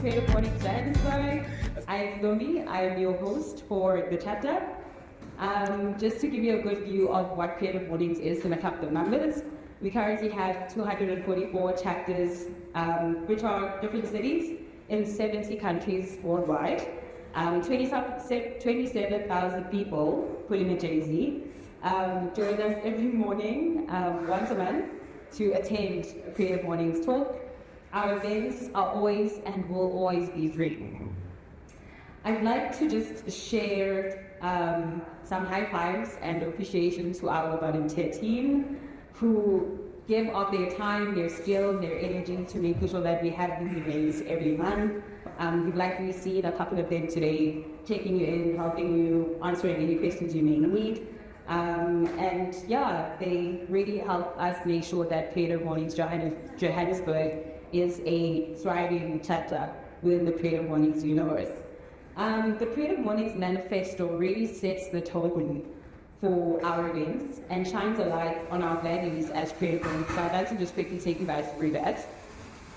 Creative Mornings Johannesburg. I'm Lomi, I'm your host for the chapter. Just to give you a good view of what Creative Mornings is in a couple of numbers, we currently have 244 chapters, which are different cities in 70 countries worldwide. 27,000 people, pulling a Jay-Z, join us every morning, once a month, to attend Creative Mornings talk. Our events are always and will always be free. I'd like to just share some high fives and appreciation to our volunteer team who give of their time, their skills, their energy to make sure that we have these events every month. We've likely seen a couple of them today, checking you in, helping you, answering any questions you may need. And yeah, they really help us make sure that Creative Mornings Johannesburg is a thriving chapter within the Creative Mornings universe. The Creative Mornings manifesto really sets the tone for our events and shines a light on our values as Creative Mornings. So I'd like to just quickly take you guys through that.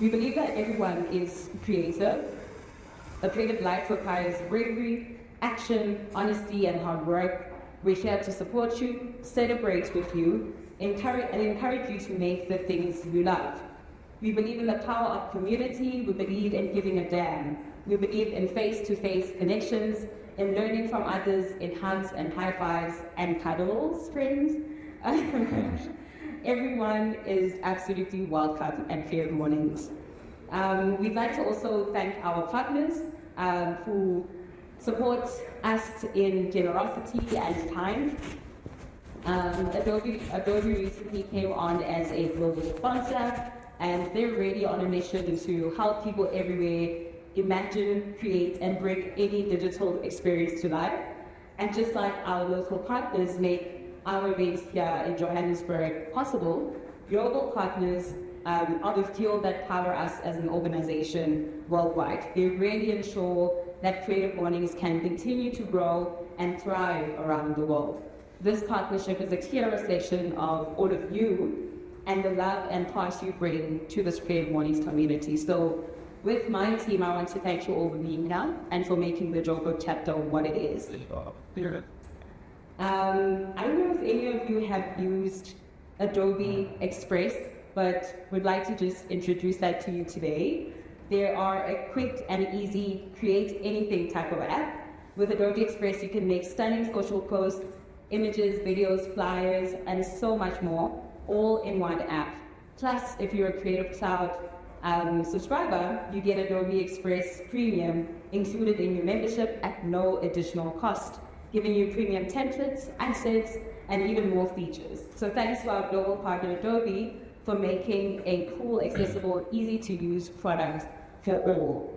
We believe that everyone is creative. A creative life requires bravery, action, honesty, and hard work. We're here to support you, celebrate with you, encourage you to make the things you love. We believe in the power of community. We believe in giving a damn. We believe in face-to-face connections, in learning from others, in hugs and high fives and cuddles, friends. Everyone is absolutely welcome at Creative Mornings. We'd like to also thank our partners who support us in generosity and time. Adobe recently came on as a global sponsor, and they're really on a mission to help people everywhere imagine, create, and bring any digital experience to life. And just like our local partners make our events here in Johannesburg possible, global partners are the fuel that power us as an organization worldwide. They really ensure that Creative Mornings can continue to grow and thrive around the world. This partnership is a clear reflection of all of you and the love and passion you bring to this Creative Mornings community. So with my team, I want to thank you all for being here and for making the Joburg chapter what it is. I don't know if any of you have used Adobe Express, but would like to just introduce that to you today. There are a quick and easy create anything type of app. With Adobe Express, you can make stunning social posts, images, videos, flyers, and so much more, all in one app. Plus, if you're a Creative Cloud subscriber, you get Adobe Express Premium included in your membership at no additional cost, giving you premium templates, assets, and even more features. So thanks to our global partner Adobe for making a cool, accessible, easy-to-use product for all.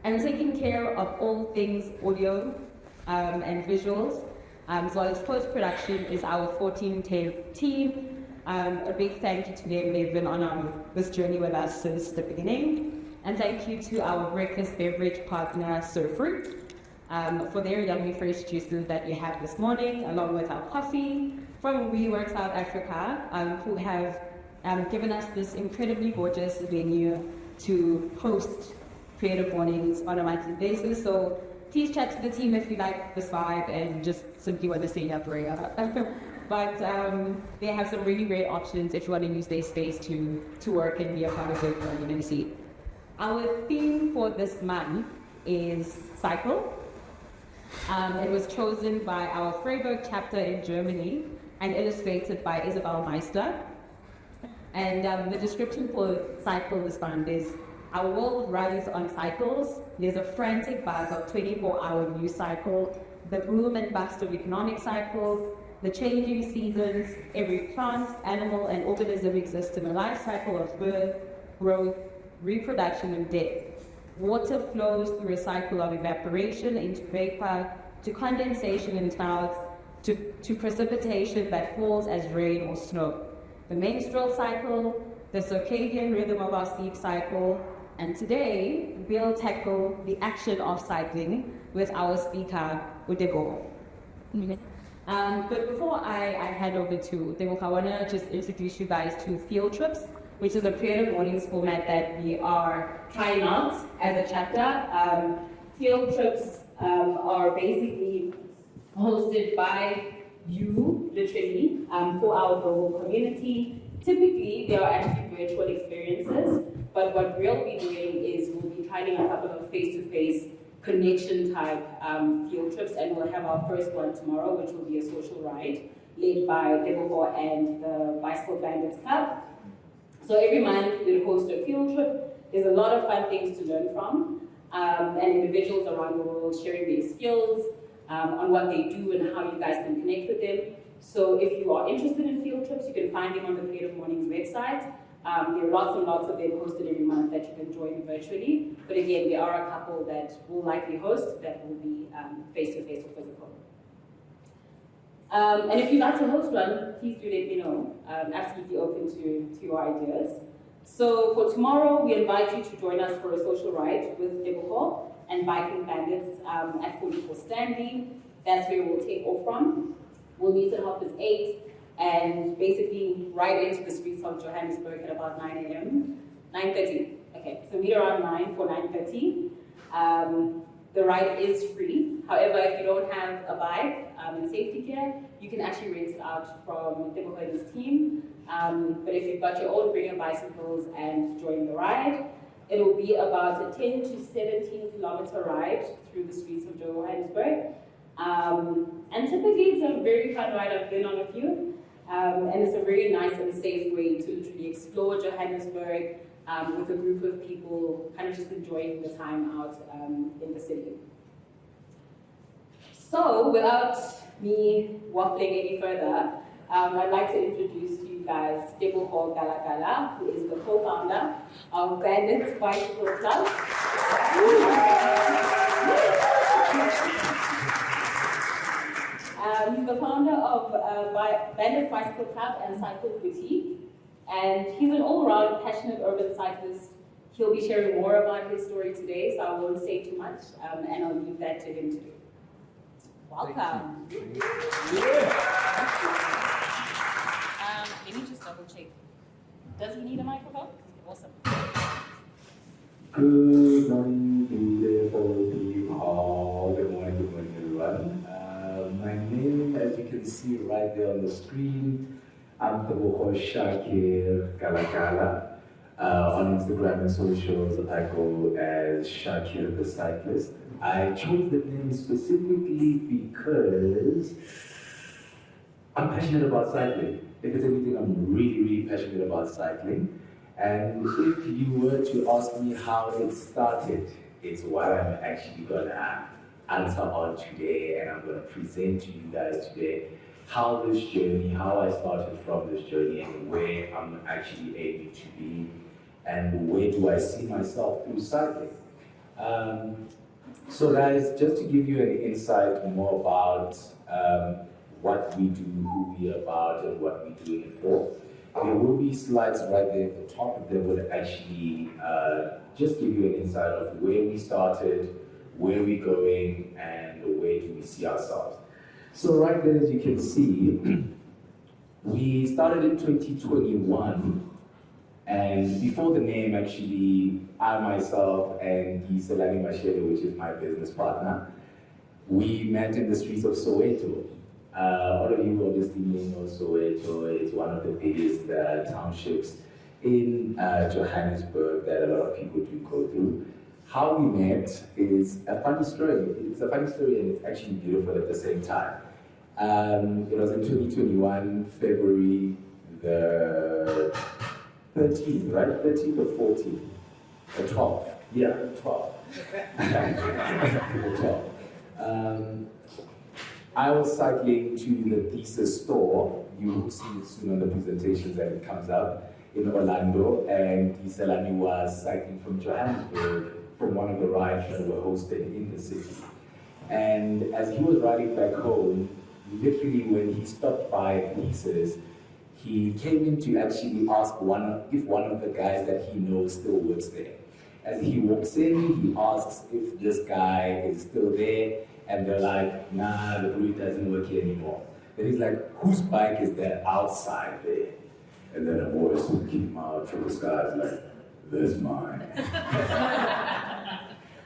And taking care of all things audio and visuals, as well as post-production, is our 14-tailed team. A big thank you to them. They've been on this journey with us since the beginning. And thank you to our breakfast beverage partner, Sir Fruit, for their yummy fresh juices that we have this morning, along with our coffee from WeWork South Africa, who have given us this incredibly gorgeous venue to host Creative Mornings on a monthly basis. So please chat to the team if you like this vibe and just simply want to stay here forever. But they have some really great options if you want to use their space to work and be a part of the community. Our theme for this month is cycle. It was chosen by our Freiburg chapter in Germany and illustrated by Isabel Meister. And the description for cycle is found is, our world runs on cycles. There's a frantic buzz of 24-hour news cycle, the boom and bust of economic cycles, the changing seasons. Every plant, animal, and organism exists in a life cycle of birth, growth, reproduction, and death. Water flows through a cycle of evaporation into vapor, to condensation in clouds, to precipitation that falls as rain or snow. The menstrual cycle, the circadian rhythm of our sleep cycle, and today we'll tackle the action of cycling with our speaker, Tebogo. But before I hand over to Tebogo, I want to just introduce you guys to field trips which is a Creative Mornings format that we are trying out as a chapter. Field trips are basically hosted by you, literally, for our global community. Typically, they are actually virtual experiences, but what we'll be doing is we'll be trying a couple of face-to-face connection type field trips, and we'll have our first one tomorrow, which will be a social ride led by Tebogo and the Bicycle Bandits Club. So every month we'll host a field trip. There's a lot of fun things to learn from, and individuals around the world sharing their skills on what they do and how you guys can connect with them. So if you are interested in field trips, you can find them on the Creative Mornings website. There are lots and lots of them posted every month that you can join virtually. But again, there are a couple that will likely host that will be face-to-face or physical. And if you'd like to host one, please do let me know. I'm absolutely open to your ideas. So for tomorrow, we invite you to join us for a social ride with Tebogo and Biking Bandits at 44 Stanley. That's where we'll take off from. We'll meet at 8:30 and basically ride into the streets of Johannesburg at about 9 a.m. 9:30. Okay, so meet around 9 for 9:30. The ride is free. However, if you don't have a bike and safety gear, you can actually rent it out from Tebogo and his team. But if you've got your own, bring your bicycles and join the ride. It will be about a 10 to 17 kilometer ride through the streets of Johannesburg. And typically it's a very fun ride. I've been on a few. And it's a very nice and safe way to literally explore Johannesburg with a group of people, kind of just enjoying the time out in the city. So without me waffling any further, I'd like to introduce to you guys Tebogo Galagala, who is the co-founder of Bandits Bicycle Club. He's the founder of Bandits Bicycle Club and Cycle Boutique, and he's an all-around passionate urban cyclist. He'll be sharing more about his story today, so I won't say too much, and I'll leave that to him to do. Welcome. Let me just double check. Does he need a microphone? Awesome. Good morning, beautiful people. Good morning, everyone. My name, as you can see right there on the screen, I'm Tebogo Galagala. On Instagram and socials, I go as Shakir the Cyclist. I chose the name specifically because I'm passionate about cycling. If it's anything, I'm really passionate about cycling. And if you were to ask me how it started, it's what I'm actually gonna answer on today, and I'm gonna present to you guys today how this journey, how I started from this journey, and where I'm actually aiming to be, and where do I see myself through cycling. So guys, just to give you an insight more about what we do, who we are about, and what we're doing it for, there will be slides right there at the top that will actually just give you an insight of where we started, where we're going, and where do we see ourselves. So right there, as you can see, we started in 2021, and before the name, actually, I myself and Giselani Mashele, which is my business partner, we met in the streets of Soweto. All of you obviously may know Soweto. It's one of the biggest townships in Johannesburg that a lot of people do go through. How we met is a funny story. It's a funny story, and it's actually beautiful at the same time. It was in 2021, February the 13th, right? 13th or 14th? Or 12th. Yeah, 12th. 12th. I was cycling to the Thesis store. You will see it soon on the presentations that it comes up in Orlando. And Giselani was cycling from Johannesburg from one of the rides that were hosted in the city. And as he was riding back home, literally when he stopped by Thesis, he came in to actually ask if one of the guys that he knows still works there. As he walks in, he asks if this guy is still there, and they're like, nah, the route doesn't work here anymore. Then he's like, whose bike is that outside there? And then a voice came out from the skies like, "This mine."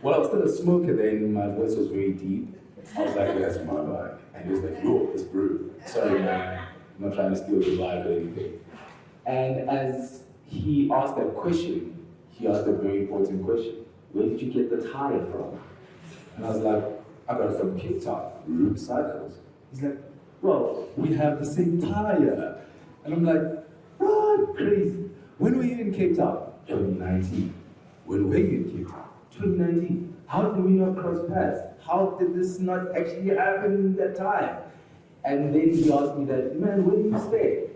Well, I was still a smoker then, my voice was very deep. I was like, "That's my bike." And he was like, "Yo, it's brew." Sorry, man, I'm not trying to steal your vibe or anything. And as he asked that question, he asked a very important question. "Where did you get the tire from?" And I was like, "I got it from Cape Town, Root Cycles." He's like, "Well, we have the same tire." And I'm like, "What? Crazy. When were you in Cape Town?" 2019. "When were you in Cape Town?" 2019. "How did we not cross paths? How did this not actually happen that time?" And then he asked me that, "Man, where do you stay?"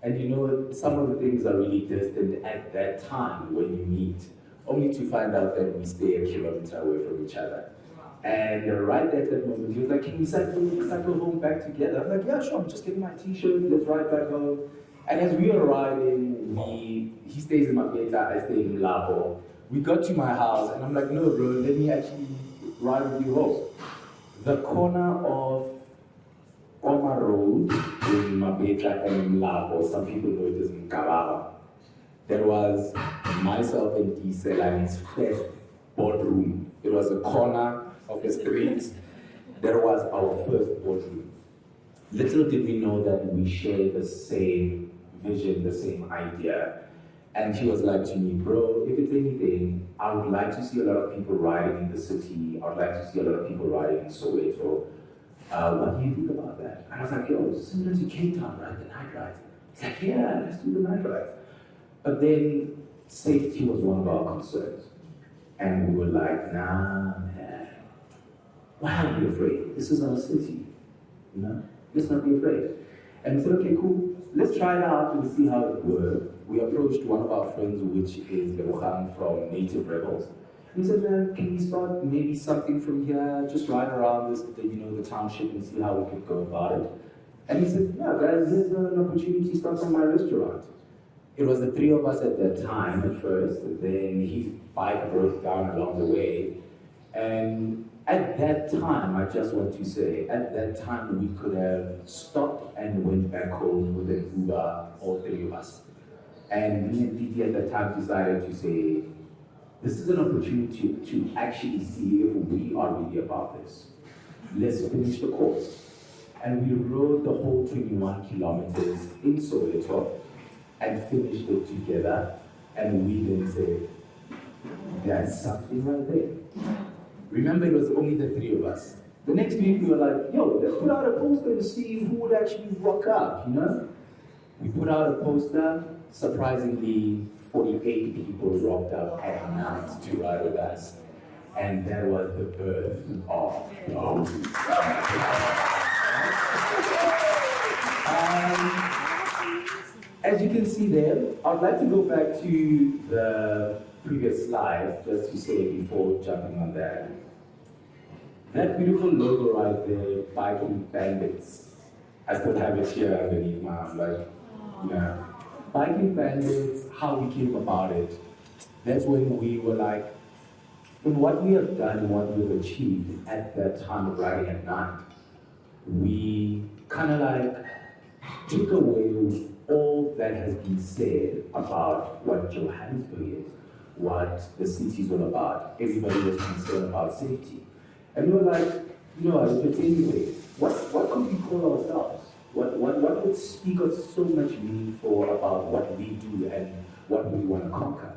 And you know, some of the things are really distant at that time when you meet, only to find out that we stay a kilometer away from each other. And right at that moment, he was like, "Can we cycle home back together?" I'm like, "Yeah, sure, I'm just getting my t-shirt, let's ride back home." And as we were riding, he stays in Mabeta, I stay in Labo. We got to my house, and I'm like, "No, bro, let me actually ride with you home." The corner of Oma Road in Mabeta and Labo, some people know it as Mkababa. There was myself and Selani's first boardroom. It was a corner of the street. There was our first boardroom. Little did we know that we shared the same vision, the same idea. And he was like to me, "Bro, if it's anything, I would like to see a lot of people riding in the city. I would like to see a lot of people riding in Soweto. What do you think about that?" And I was like, "Yo, similar to Cape Town, right? The night rides." He's like, "Yeah, let's do the night rides." But then safety was one of our concerns. And we were like, "Nah, man, why are we afraid? This is our city, you know? Let's not be afraid." And we said, "Okay, cool. Let's try it out and see how it works." We approached one of our friends, which is Johan from Native Rebels. And he said, "Man, can we start maybe something from here, just ride around the township and see how we could go about it?" And he said, "Yeah, guys, here's an opportunity to start from my restaurant." It was the three of us at that time at first, then his bike broke down along the way. And at that time, I just want to say, at that time we could have stopped and went back home with an Uber, all three of us. And me and Didi at that time decided to say, this is an opportunity to actually see if we are really about this. Let's finish the course. And we rode the whole 21 kilometers in Soweto and finished it together. And we then said, that's something right there. Remember, it was only the three of us. The next week we were like, yo, let's put out a poster to see who would actually rock up, you know? We put out a poster. Surprisingly, 48 people rocked up at night to ride with us. And that was the birth of Tebogo. As you can see there, I'd like to go back to the previous slide, just to say before jumping on that. That beautiful logo right there, Biking Bandits. I still have it here underneath my arm, like, yeah. Biking Bandits, how we came about it. That's when we were like, in what we have done and what we've achieved at that time of riding at night, we kind of like took away all that has been said about what Johannesburg is, what the city is all about. Everybody was concerned about safety. And we were like, you know, if it's anything, what could we call ourselves? What would speak of so much meaningful about what we do and what we want to conquer?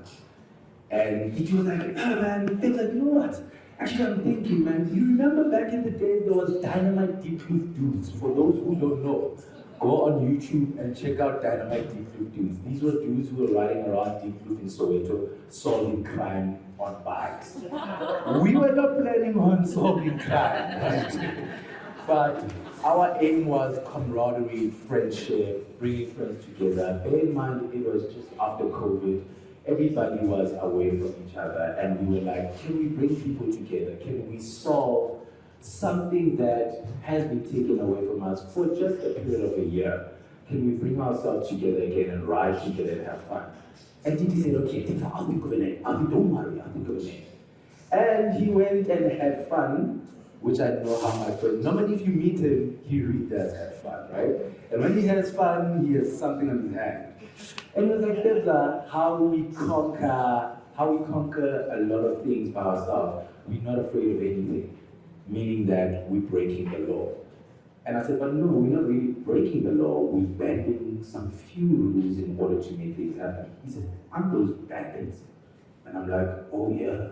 And he was like, oh man, they was like, you know what? Actually, I'm thinking, man, you remember back in the day there was Dynamite Deep Roof Dudes? For those who don't know, go on YouTube and check out Dynamite Deep Roof Dudes. These were dudes who were riding around Deep Roof in Soweto, solving crime on bikes. We were not planning on solving crime, right? But our aim was camaraderie, friendship, bringing friends together. Bear in mind, it was just after COVID. Everybody was away from each other, and we were like, can we bring people together? Can we solve something that has been taken away from us for just a period of a year? Can we bring ourselves together again and ride together and have fun? And Titi said, okay, I'll think of a name. Don't worry, I'll think of a name. And he went and had fun, which I know how my friend, normally if you meet him, he really does have fun, right? And when he has fun, he has something on his hand. And it was like, that's how we conquer a lot of things by ourselves. We're not afraid of anything, meaning that we're breaking the law. And I said, but no, we're not really breaking the law. We're bending some few rules in order to make things happen. He said, aren't those bandits? And I'm like, oh yeah,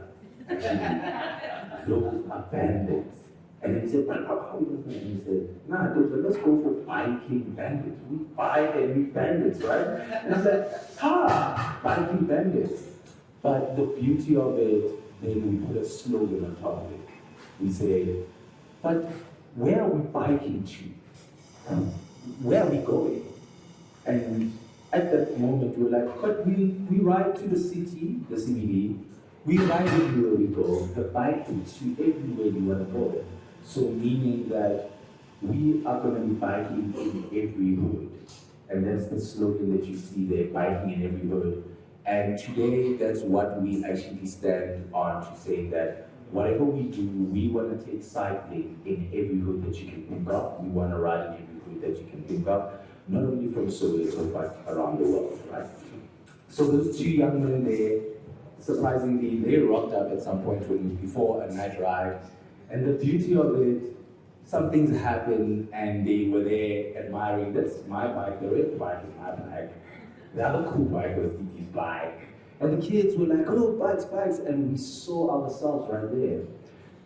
actually, those are bandits. And then he said, but how are we doing? And he said, nah, let's go for biking bandits. We bike and we bandits, right? And I said, biking bandits. But the beauty of it, then we put a slogan on top of it. We say, but where are we biking to? Where are we going? And at that moment, we were like, but we ride to the city, the CBD, we ride everywhere we go, the bike takes you everywhere you want to go. So meaning that we are going to be biking in every hood. And that's the slogan that you see there, biking in every hood. And today, that's what we actually stand on, to say that whatever we do, we want to take cycling in every hood that you can think of. We want to ride in every hood that you can think of, not only from Soweto, but around the world, right? So those two young men there, surprisingly, they rocked up at some point before a night ride. And the beauty of it, some things happened and they were there admiring, that's my bike, the red bike is my bike. The other cool bike was Titi's bike. And the kids were like, oh, bikes, and we saw ourselves right there.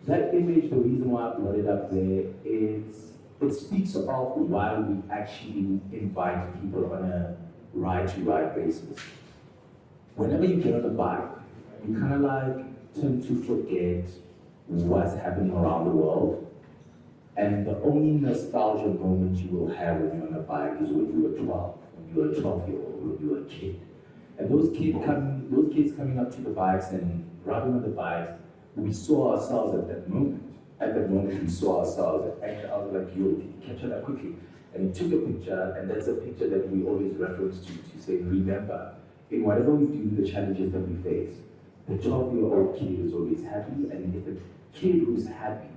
That image, the reason why I brought it up there, is it speaks of why we actually invite people on a ride-to-ride basis. Whenever you get on a bike, you kind of like tend to forget what's happening around the world. And the only nostalgia moment you will have when you're on a bike is when you were 12, when you were a 12-year-old, when you were a kid. And those kids coming up to the bikes and riding on the bikes, we saw ourselves at that moment. At that moment, we saw ourselves, and I was like, yo, can you capture that quickly? And he took a picture, and that's a picture that we always reference to say, remember, in whatever we do, the challenges that we face, the 12-year-old kid is always happy, and if a kid who's happy,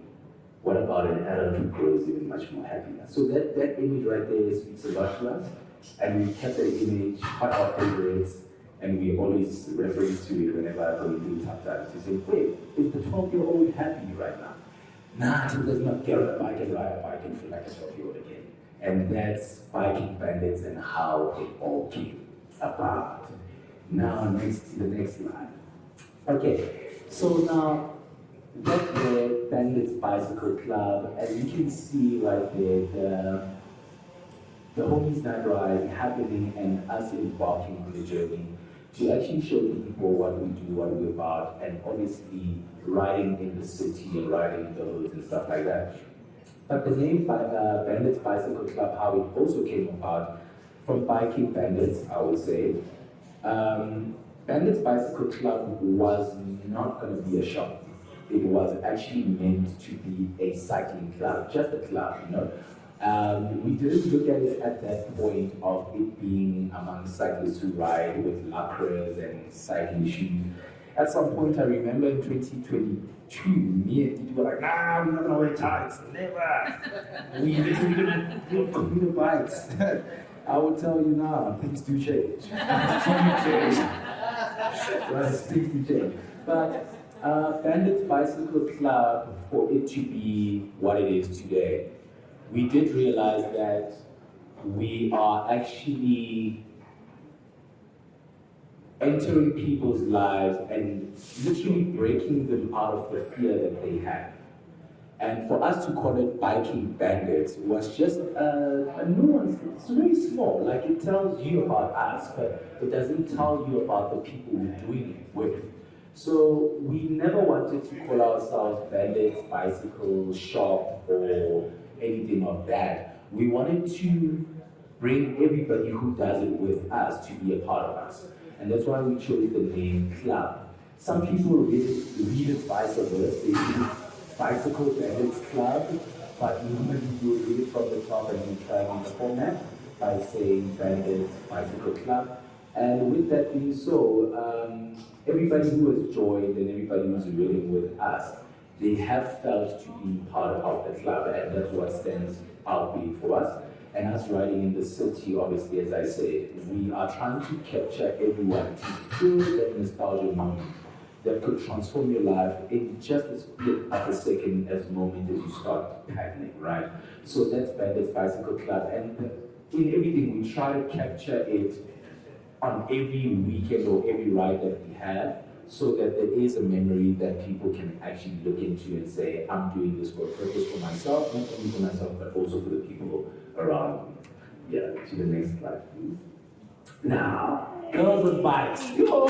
what about an adult who grows even much more happier? So that image right there speaks a lot to us, and we kept that image on our favorites, and we always reference to it whenever I go through tough times. We say, wait, is the 12-year-old happy right now? Nah, he does not get on a bike and ride a bike and feel like a 12-year-old again. And that's Biking Bandits and how it all came about. Now, the next slide. Okay, so now, that's the Bandits Bicycle Club. As you can see right there, the Homies Night Ride happening and us embarking on the journey to actually show people what we do, what we're about, and obviously riding in the city and riding in the hoods and stuff like that. But the name Bandits Bicycle Club, how it also came about, from Biking Bandits, I would say. Bandits Bicycle Club was not going to be a shop. It was actually meant to be a cycling club, just a club, you know. We didn't look at it at that point of it being among cyclists who ride with lacrosse and cycling shoes. At some point, I remember in 2022, me and Titi were like, nah, we're not gonna wear tights, never. We literally gonna do commuter bikes. I will tell you now, things do change. Things do change. But Bandits Bicycle Club, for it to be what it is today, we did realize that we are actually entering people's lives and literally breaking them out of the fear that they have. And for us to call it Biking Bandits was just a nuance. It's very small, like it tells you about us, but it doesn't tell you about the people we're doing it with. So we never wanted to call ourselves Bandits Bicycle Shop or anything of that. We wanted to bring everybody who does it with us to be a part of us. And that's why we chose the name Club. Some people read it vice versa. They read Bicycle Bandits Club, but normally you read it from the top and you try on the format by saying Bandits Bicycle Club. And with that being so, everybody who has joined and everybody who's reading with us they have felt to be part of the club, and that's what stands out big for us. And us riding in the city, obviously, as I said, we are trying to capture everyone to feel that nostalgia moment that could transform your life in just a split of a second as moment as you start paddling, right? So that's Bandits Bicycle Club, and in everything we try to capture it on every weekend or every ride that we have, so that there is a memory that people can actually look into and say, I'm doing this for a purpose for myself, not only for myself, but also for the people around me. Yeah, to the next slide, please. Now, girls on bikes. Yo!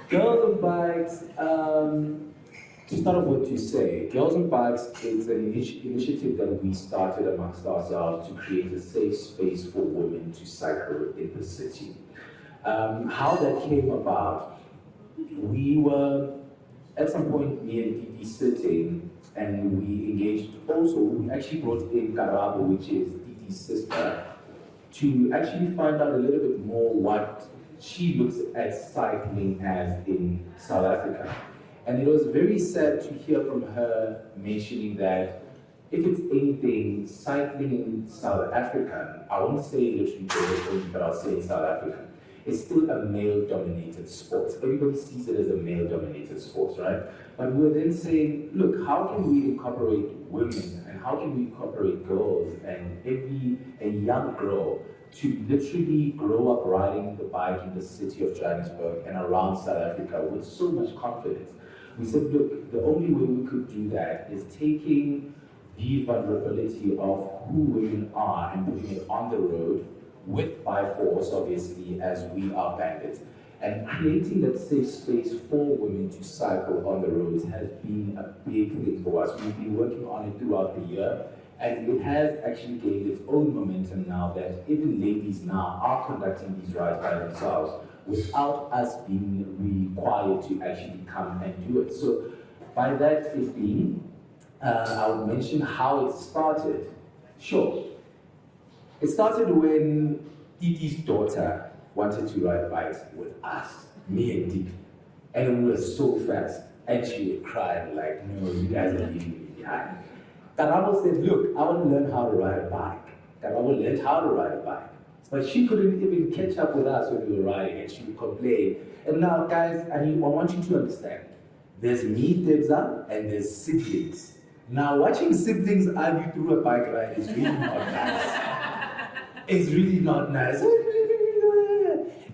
Girls on bikes, to start off what you say, Girls on Bikes is an initiative that we started amongst ourselves to create a safe space for women to cycle in the city. How that came about, we were, at some point, me and Didi sitting, and we engaged also, we actually brought in Karabo, which is Didi's sister, to actually find out a little bit more what she looks at cycling as in South Africa. And it was very sad to hear from her mentioning that if it's anything, cycling in South Africa, I won't say literally, but I'll say in South Africa, it's still a male-dominated sport. Everybody sees it as a male-dominated sport, right? But we're then saying, look, how can we incorporate women and how can we incorporate girls and a young girl to literally grow up riding the bike in the city of Johannesburg and around South Africa with so much confidence? We said, look, the only way we could do that is taking the vulnerability of who women are and putting it on the road with by force, obviously, as we are bandits. And creating that safe space for women to cycle on the roads has been a big thing for us. We've been working on it throughout the year, and it has actually gained its own momentum now that even ladies now are conducting these rides by themselves without us being required to actually come and do it. So by that it being, I would mention how it started. Sure. It started when Titi's daughter wanted to ride bikes with us, me and Titi. And we were so fast. And she would cry like, no, you guys are leaving me behind. Karabo said, look, I want to learn how to ride a bike. Karabo learned how to ride a bike. But she couldn't even catch up with us when we were riding, and she would complain. And now, guys, I want you to understand. There's me, Tebza, and there's siblings. Now, watching siblings argue through a bike ride is really not nice. It's really not nice.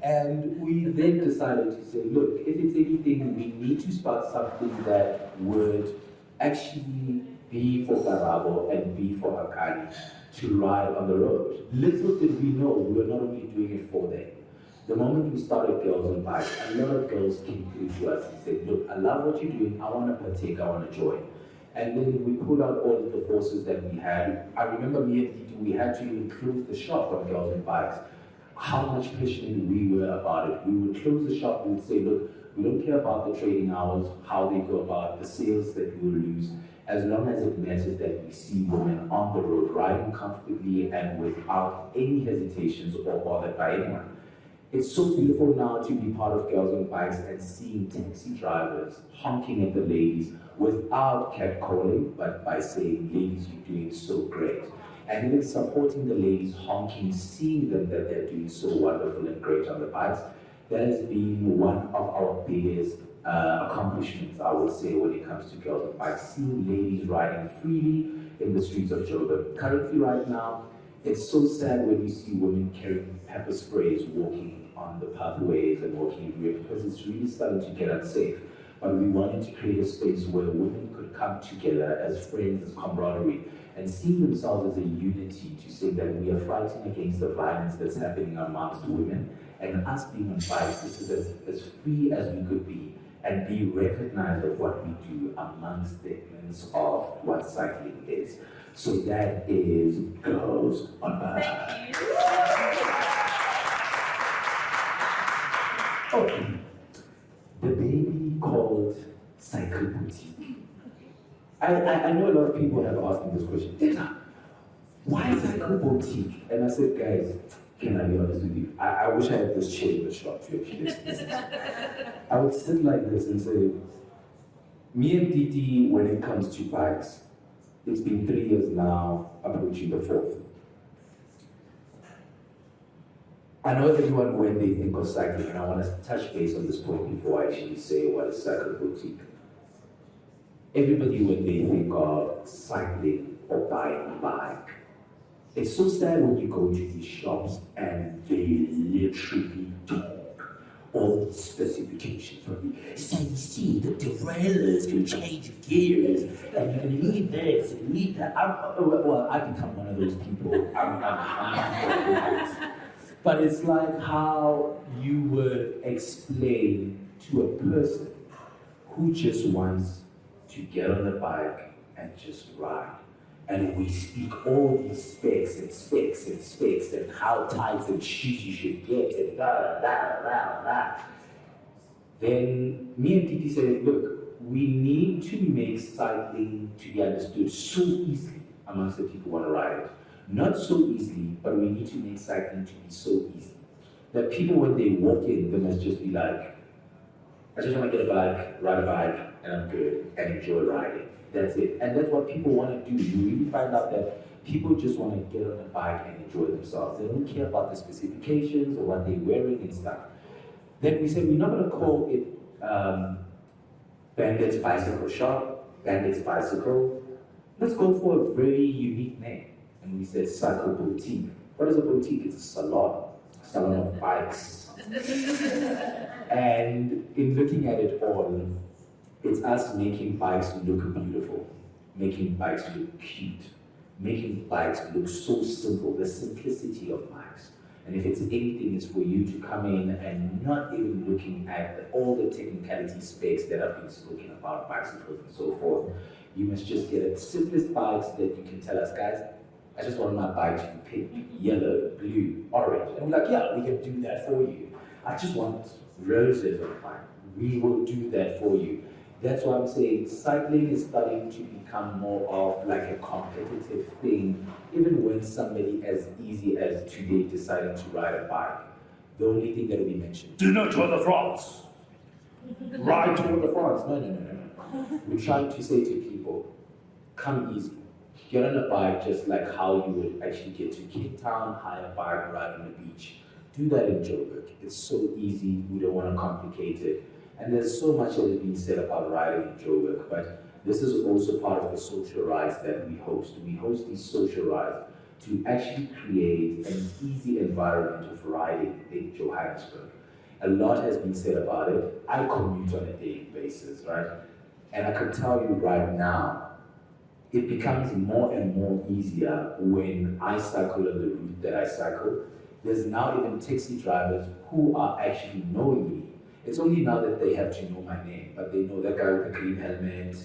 And we then decided to say, look, if it's anything, we need to start something that would actually be for Karabo and be for Hakani to ride on the road. Little did we know, we were not only doing it for them. The moment we started Girls on Bikes, a lot of girls came through to us and said, look, I love what you're doing, I want to partake, I want to join. And then we pulled out all of the forces that we had. I remember me and Tito, we had to even close the shop on Girls on Bikes. How much passionate we were about it. We would close the shop, we would say, look, we don't care about the trading hours, how they go about, the sales that we will lose, as long as it matters that we see women on the road riding comfortably and without any hesitations or bothered by anyone. It's so beautiful now to be part of Girls on Bikes and seeing taxi drivers honking at the ladies without catcalling, but by saying, ladies, you're doing so great. And even supporting the ladies honking, seeing them that they're doing so wonderful and great on the bikes. That has been one of our biggest accomplishments, I would say, when it comes to Girls on Bikes. Seeing ladies riding freely in the streets of Joburg. Currently, right now, it's so sad when you see women carrying pepper sprays, walking on the pathways and walking everywhere, because it's really starting to get unsafe. But we wanted to create a space where women could come together as friends, as camaraderie, and see themselves as a unity to say that we are fighting against the violence that's happening amongst women, and us being on bikes, this is as free as we could be, and be recognized of what we do amongst the statements of what cycling is. So that is Girls on Bikes. Okay. The baby called Cycle Boutique. I know a lot of people have asked me this question. Why Cycle Boutique? And I said, guys, Can I be honest with you? I wish I had this chair in the shop to actually explain it. I would sit like this and say, me and Titi, when it comes to bikes, it's been 3 years now, approaching the fourth. I know everyone, when they think of cycling, and I want to touch base on this point before I actually say what is cycle boutique. Everybody, when they think of cycling or buying a bike, it's so sad when you go to these shops and they literally talk all the specifications from you. So you see, the derailleurs can change gears, and you can need this and need that. I become one of those people. I'm but it's like how you would explain to a person who just wants to get on a bike and just ride. And we speak all these specs and how tight and shoes you should get and blah, blah, blah, blah. Then me and Titi said, look, we need to make cycling to be understood so easily amongst the people who want to ride it. Not so easily, but we need to make cycling to be so easy that people, when they walk in, they must just be like, I just want to get a bike, ride a bike, and I'm good, and enjoy riding. That's it. And that's what people want to do. You really find out that people just want to get on a bike and enjoy themselves. They don't care about the specifications or what they're wearing and stuff. Then we said, we're not going to call it Bandit's Bicycle Shop, Bandit's Bicycle. Let's go for a very unique name. And we said Cycle Boutique. What is a boutique? It's a salon of bikes. And in looking at it all, it's us making bikes look beautiful, making bikes look cute, making bikes look so simple, the simplicity of bikes. And if it's anything, it's for you to come in and not even looking at all the technicality specs that have been spoken about bicycles and so forth. You must just get the simplest bikes that you can tell us, guys, I just want my bike to be pink, yellow, blue, orange. And we're like, yeah, we can do that for you. I just want roses on mine. We will do that for you. That's why I'm saying cycling is starting to become more of like a competitive thing, even when somebody as easy as today deciding to ride a bike. The only thing that we mentioned, do not Tour de France. Ride Tour de France. No. We're trying to say to people, come easy. Get on a bike just like how you would actually get to Cape Town, hire a bike, ride on the beach. Do that in Joburg. It's so easy, we don't want to complicate it. And there's so much that has been said about riding in Joburg, but this is also part of the social rides that we host. We host these social rides to actually create an easy environment of riding in Johannesburg. A lot has been said about it. I commute on a daily basis, right? And I can tell you right now, it becomes more and more easier when I cycle on the route that I cycle. There's now even taxi drivers who are actually knowing me. It's only now that they have to know my name, but they know that guy with the green helmet,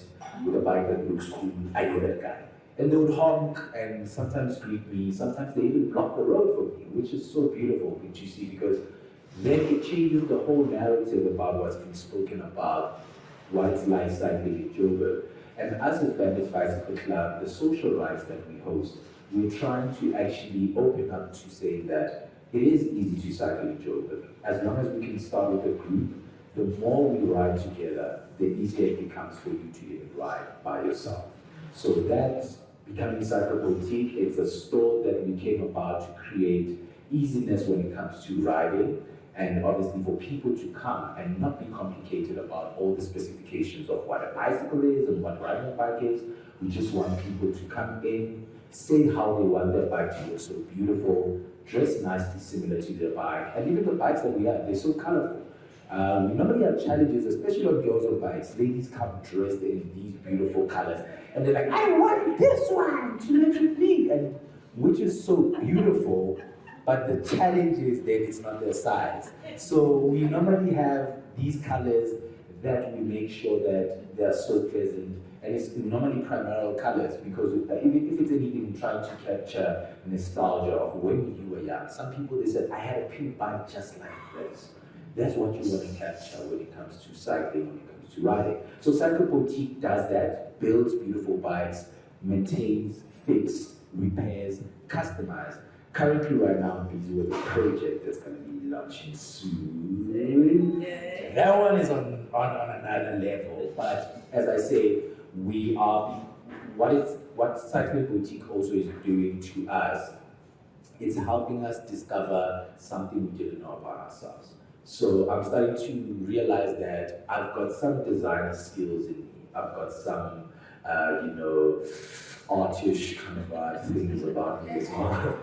with a bike that looks cool, I know that guy. And they would honk and sometimes greet me, sometimes they even block the road for me, which is so beautiful, which you see, because then it changes the whole narrative about what's been spoken about, what it's like cycling in Joburg. And us as Bandit's Bicycle Club, the social rides that we host, we're trying to actually open up to say that it is easy to cycle in Joburg. As long as we can start with a group, the more we ride together, the easier it becomes for you to even ride by yourself. So that's becoming Cycle Boutique. It's a store that we came about to create easiness when it comes to riding, and obviously for people to come and not be complicated about all the specifications of what a bicycle is and what riding a bike is. We just want people to come in, say how they want their bike to look so beautiful, dress nicely similar to their bike, and even the bikes that we have, they're so colorful. We normally have challenges, especially on girls on bikes. Ladies come dressed in these beautiful colors, and they're like, I want this one to match with me, and which is so beautiful. But the challenge is that it's not their size. So we normally have these colors that we make sure that they're so pleasant. And it's normally primarily colors, because if it's anything, trying to capture nostalgia of when you were young. Some people, they said, I had a pink bike just like this. That's what you want to capture when it comes to cycling, when it comes to riding. So Cycle Boutique does that, builds beautiful bikes, maintains, fixes, repairs, customizes. Currently, right now, I'm busy with a project that's going to be launching soon. That one is on another level. But as I say, we are, what Cycling Boutique also is doing to us, it's helping us discover something we didn't know about ourselves. So I'm starting to realize that I've got some designer skills in me. I've got some, artish kind of things about me as well.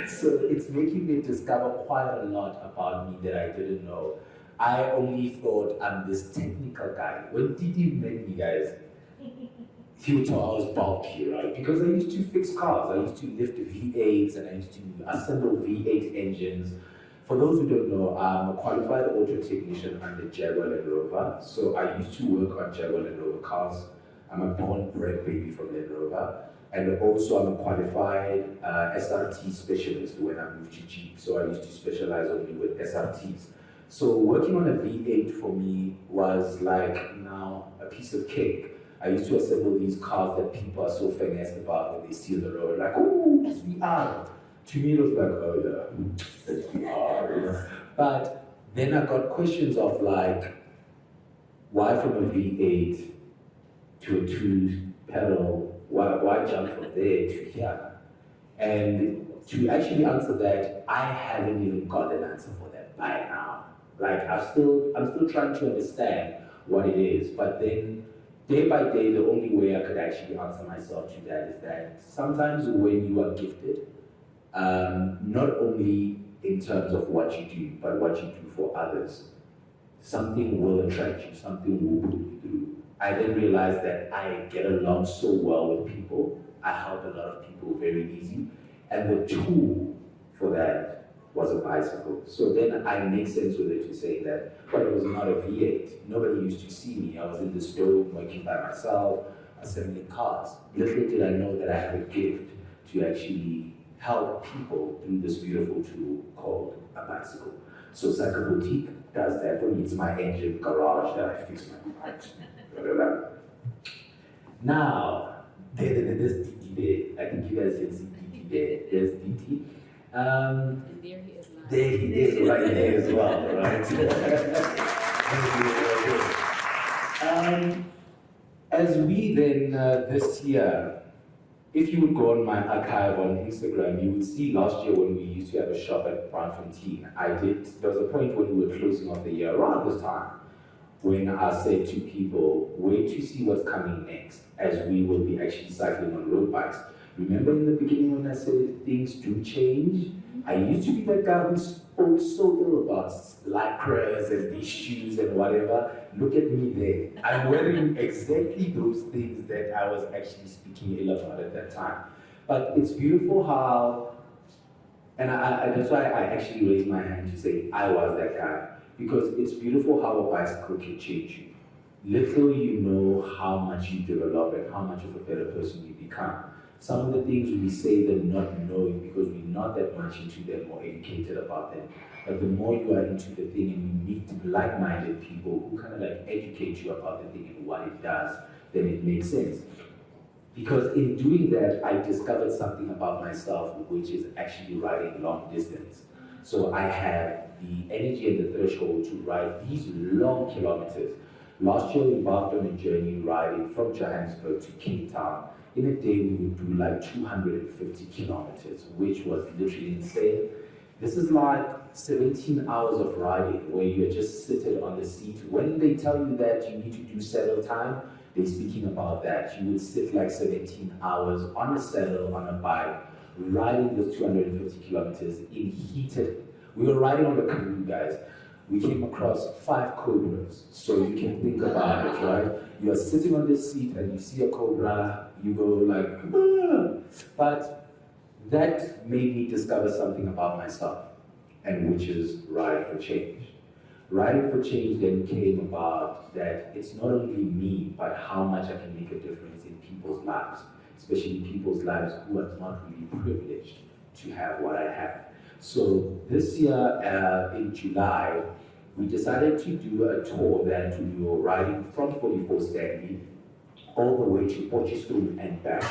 So it's making me discover quite a lot about me that I didn't know. I only thought I'm this technical guy. When Didi met me, guys, he would thought I was bulky, right? Because I used to fix cars. I used to lift V8s and I used to assemble V8 engines. For those who don't know, I'm a qualified auto technician under Jaguar Land Rover. So I used to work on Jaguar Land Rover cars. I'm a born-bred baby from Land Rover. And also I'm a qualified SRT specialist when I moved to Jeep. So I used to specialize only with SRTs. So working on a V8 for me was like now a piece of cake. I used to assemble these cars that people are so finessed about when they see on the road, like, oh, it's VR. To me, it was like, oh yeah, it's VR. But then I got questions of like, why from a V8 to a two-pedal? Why jump from there to here? And to actually answer that, I haven't even got an answer for that by now. Like I'm still trying to understand what it is, but then day by day, the only way I could actually answer myself to that is that sometimes when you are gifted, not only in terms of what you do, but what you do for others, something will attract you, something will pull you through. I then realized that I get along so well with people. I help a lot of people very easy. And the tool for that was a bicycle. So then I make sense with it to say that, well, it was not a V8. Nobody used to see me. I was in the store working by myself, assembling cars. Little did I know that I have a gift to actually help people through this beautiful tool called a bicycle. So Cycle Boutique does that for me. It's my engine garage that I fix my parts. Now, there's DT there. I think you guys can see DT there. There's DT. And there he is now. There he is right there as well, right? As we then, this year, if you would go on my archive on Instagram, you would see last year when we used to have a shop at Brandfontein, there was a point when we were closing off the year around this time, when I said to people, wait to see what's coming next, as we will be actually cycling on road bikes. Remember in the beginning when I said things do change? I used to be that guy who spoke so ill about lycras and these shoes and whatever. Look at me there. I'm wearing exactly those things that I was actually speaking ill about at that time. But it's beautiful how, and that's why I actually raised my hand to say I was that guy. Because it's beautiful how a bicycle can change you. Little you know how much you develop and how much of a better person you become. Some of the things we say them not knowing because we're not that much into them or educated about them. But the more you are into the thing and you meet like-minded people who kind of like educate you about the thing and what it does, then it makes sense. Because in doing that, I discovered something about myself, which is actually riding long distance. So I have the energy and the threshold to ride these long kilometers. Last year we embarked on a journey riding from Johannesburg to Cape Town. In a day we would do like 250 kilometers, which was literally insane. This is like 17 hours of riding where you're just sitting on the seat. When they tell you that you need to do saddle time, they're speaking about that. You would sit like 17 hours on a saddle on a bike, riding those 250 kilometers in heated. We were riding on the canoe, guys. We came across 5 cobras. So you can think about it, right? You are sitting on this seat and you see a cobra, you go like, ah. But that made me discover something about myself, and which is Ride for Change. Riding for Change then came about that it's not only me, but how much I can make a difference in people's lives, especially people's lives who are not really privileged to have what I have. So this year in July, we decided to do a tour that we were riding from 44 Stanley all the way to Potchefstroom and back.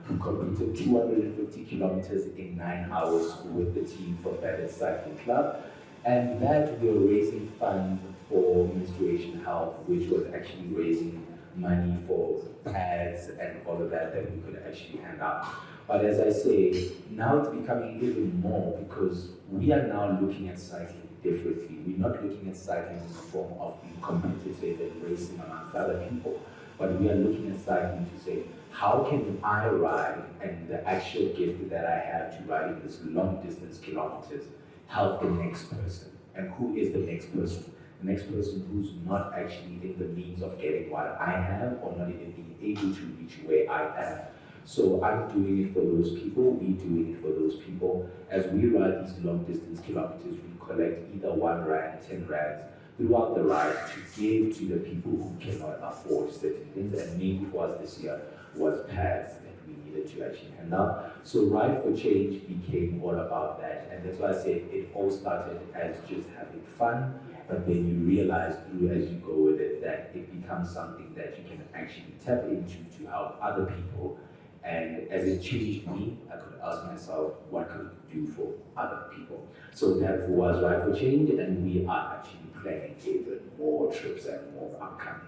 who completed 250 kilometers in 9 hours with the team from Bandit Cycling Club. And that we are raising funds for menstruation health, which was actually raising money for pads and all of that we could actually hand out. But as I say, now it's becoming even more because we are now looking at cycling differently. We're not looking at cycling in the form of being competitive and racing amongst other people, but we are looking at cycling to say, how can I ride and the actual gift that I have to riding this long distance kilometers help the next person? And who is the next person? The next person who's not actually in the means of getting what I have or not even being able to reach where I am. So I'm doing it for those people, we're doing it for those people. As we ride these long distance kilometers, we collect either 1 rand, 10 rands throughout the ride to give to the people who cannot afford certain things. And mainly for us this year was pads that we needed to actually hand out. So Ride for Change became all about that. And that's why I said it all started as just having fun, but then you realize through as you go with it that it becomes something that you can actually tap into to help other people. And as it changed me, I could ask myself, what could I do for other people? So that was Ride for Change, and we are actually planning even more trips and more upcoming.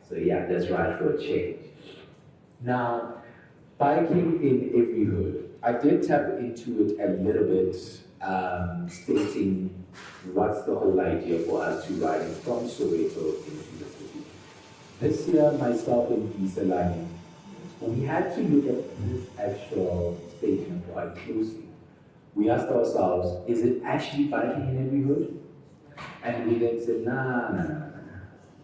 So yeah, that's Ride for Change. Now, biking in every hood. I did tap into it a little bit, stating what's the whole idea for us to riding from Soweto into the city. This year, myself and Giselani, we had to look at this actual statement quite closely. We asked ourselves, is it actually biking in every hood? And we then said, nah.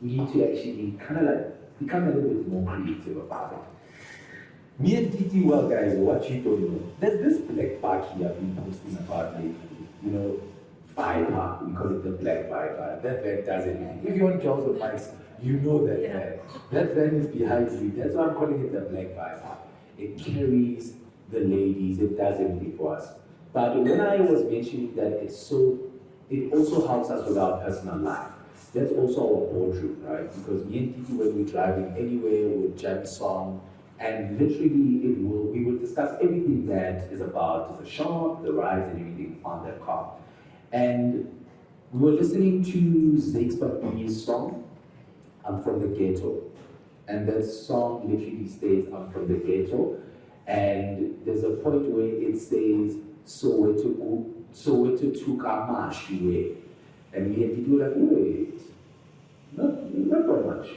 We need to actually kind of like become a little bit more creative about it. Me and Titi, well guys, what you don't know, there's this black bike here I've been posting about lately, Viper, we call it the black Viper. That van does everything. If you're on Charles or Mike's, you know that van. That van is behind you. That's why I'm calling it the black Viper. It carries the ladies, it does everything for us. But when I was mentioning that it also helps us with our personal life. That's also our boardroom, right? Because me and Titi, when we're driving anywhere, we'll jam a song, and literally we will discuss everything that is about the shop, the rides, and everything on that car. And we were listening to Zakes Babini's song, I'm from the ghetto. And that song literally states, I'm from the ghetto. And there's a point where it says, Soweto took Amashiwe. And me and people were like, wait, not that much.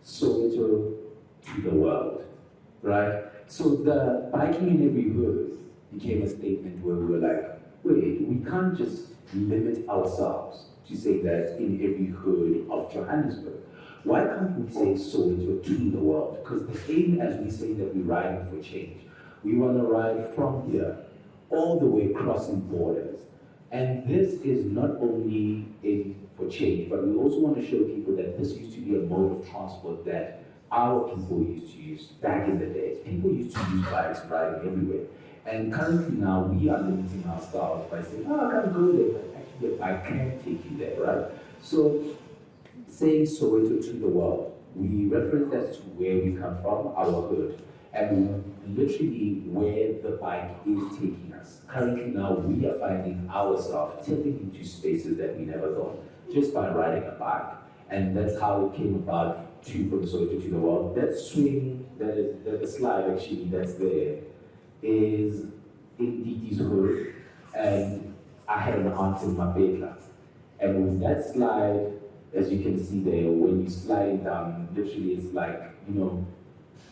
Soweto to the world, right? So the biking in every hood became a statement where we were like, wait, we can't just limit ourselves to say that in every hood of Johannesburg. Why can't we say Soweto to the world? Because the aim, as we say that we're riding for change, we want to ride from here all the way crossing borders. And this is not only in for change, but we also want to show people that this used to be a mode of transport that our people used to use back in the days. People used to use bikes riding everywhere. And currently now we are limiting ourselves by saying, I can't go there, but actually I can take you there, right? So saying Soweto to the world, we reference that to where we come from, our hood, and literally where the bike is taking us. Currently now we are finding ourselves tapping into spaces that we never thought, just by riding a bike. And that's how it came about to from Soweto to the world. That swing, the slide actually that's there, is in Titi's hood, and I had an aunt in Mapetla. And with that slide, as you can see there, when you slide down, literally it's like,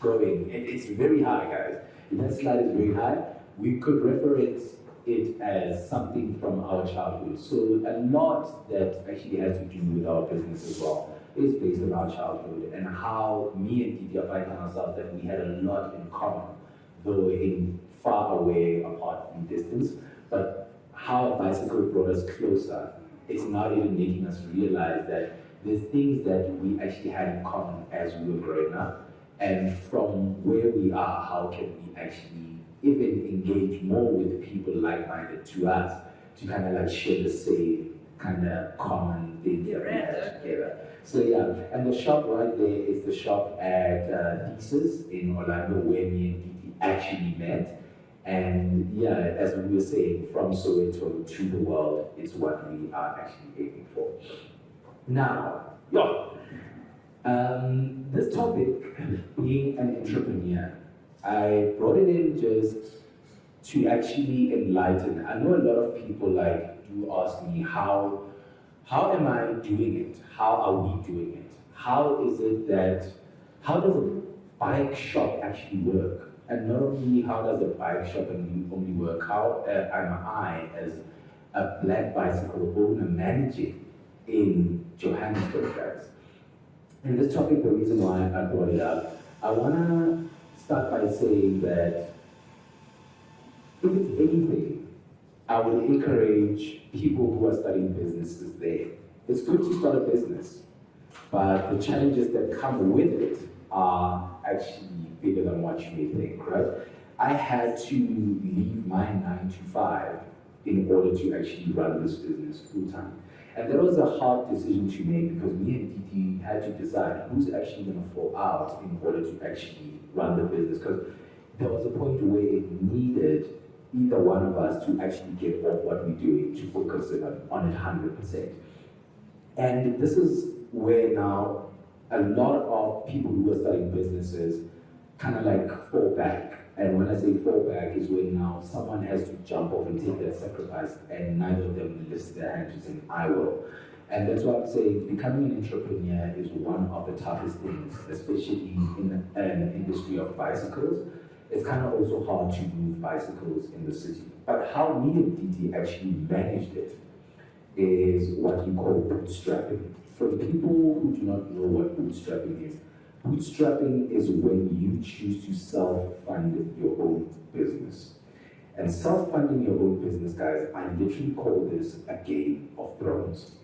going. And it's very high, guys. If that slide is very high, we could reference it as something from our childhood. So a lot that actually has to do with our business as well is based on our childhood and how me and Titi are finding ourselves that we had a lot in common, though in far away apart in distance, but how a bicycle brought us closer. It's not even making us realize that there's things that we actually had in common as we were growing up, and from where we are, how can we actually even engage more with people like-minded to us to kind of like share the same kind of common things that we have together. So yeah, and the shop right there is the shop at Thesis in Orlando, where me and Titi actually met. And yeah, as we were saying, from Soweto to the world is what we are actually aiming for. Now, this topic, being an entrepreneur, I brought it in just to actually enlighten. I know a lot of people do ask me how am I doing it? How are we doing it? How is it that, how does a bike shop actually work? And not only how does a bike shop only work, how am I as a black bicycle owner managing in Johannesburg, guys? And this topic, the reason why I brought it up, I want to start by saying that if it's anything, I would encourage people who are studying businesses there. It's good to start a business, but the challenges that come with it are actually bigger than what you may think, right? I had to leave my 9 to 5 in order to actually run this business full time. And that was a hard decision to make because me and Didi had to decide who's actually going to fall out in order to actually run the business. Because there was a point where it needed either one of us to actually get off what we're doing to focus on it 100%. And this is where now a lot of people who are starting businesses kind of fall back. And when I say fall back is when now someone has to jump off and take that sacrifice and neither of them lifts their hand to say, I will. And that's why I'm saying becoming an entrepreneur is one of the toughest things, especially in an industry of bicycles. It's kind of also hard to move bicycles in the city. But how me and Didi actually managed it is what you call bootstrapping. For the people who do not know what bootstrapping is when you choose to self-fund your own business. And self-funding your own business, guys, I literally call this a Game of Thrones.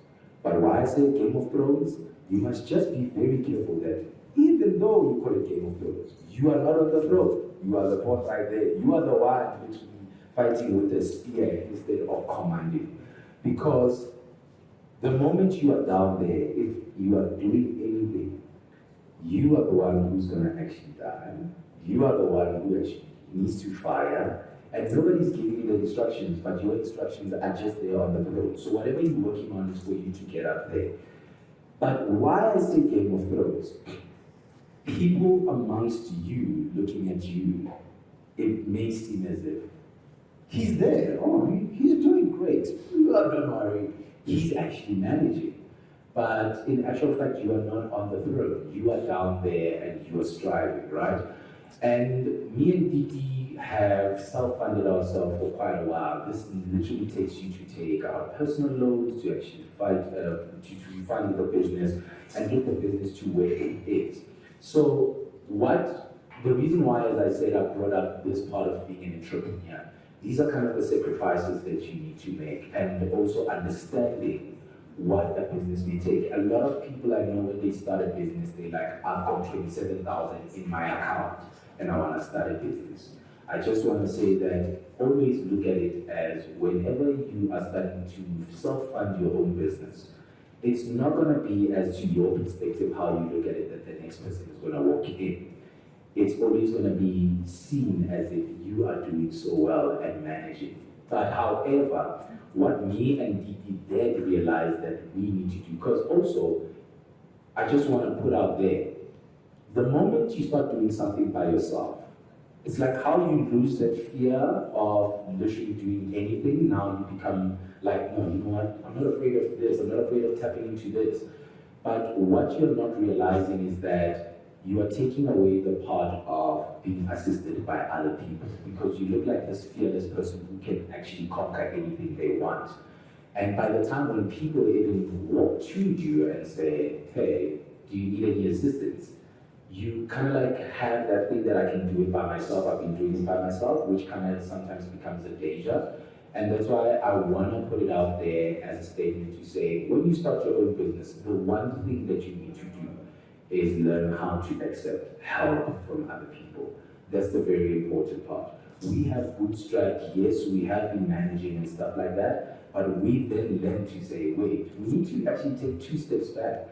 But why I say Game of Thrones, you must just be very careful that even though you call it Game of Thrones, you are not on the throne. You are the boss right there. You are the one literally fighting with the spear instead of commanding. Because the moment you are down there, if you are doing anything, you are the one who's going to actually die. You are the one who actually needs to fire. And nobody's giving you the instructions, but your instructions are just there on the road. So whatever you're working on is for you to get up there. But why I say Game of Thrones, people amongst you looking at you, it may seem as if he's there. Oh, he's doing great. Don't worry. He's actually managing. But in actual fact, you are not on the throne. You are down there and you are striving, right? And me and Didi have self-funded ourselves for quite a while. This literally takes you to take out personal loans to actually to fund the business and get the business to where it is. So the reason why, as I said, I brought up this part of being an entrepreneur, these are kind of the sacrifices that you need to make, and also understanding what a business may take. A lot of people I know when they start a business, they're like, I've got 27,000 in my account and I want to start a business. I just want to say that always look at it as whenever you are starting to self-fund your own business, it's not going to be as to your perspective how you look at it that the next person is going to walk in. It's always going to be seen as if you are doing so well and managing. But however, what me and Didi did realize that we need to do, because also, I just want to put out there, the moment you start doing something by yourself, it's like how you lose that fear of literally doing anything. Now you become like, no, you know what, I'm not afraid of this, I'm not afraid of tapping into this. But what you're not realizing is that you are taking away the part of being assisted by other people, because you look like this fearless person who can actually conquer anything they want. And by the time when people even walk to you and say, hey, do you need any assistance? You kind of like have that thing that I can do it by myself, I've been doing it by myself, which kind of sometimes becomes a danger. And that's why I want to put it out there as a statement to say, when you start your own business, the one thing that you need to do is learn how to accept help from other people. That's the very important part. We have bootstrapped, yes, we have been managing and stuff like that, but we then learn to say, wait, we need to actually take 2 steps back.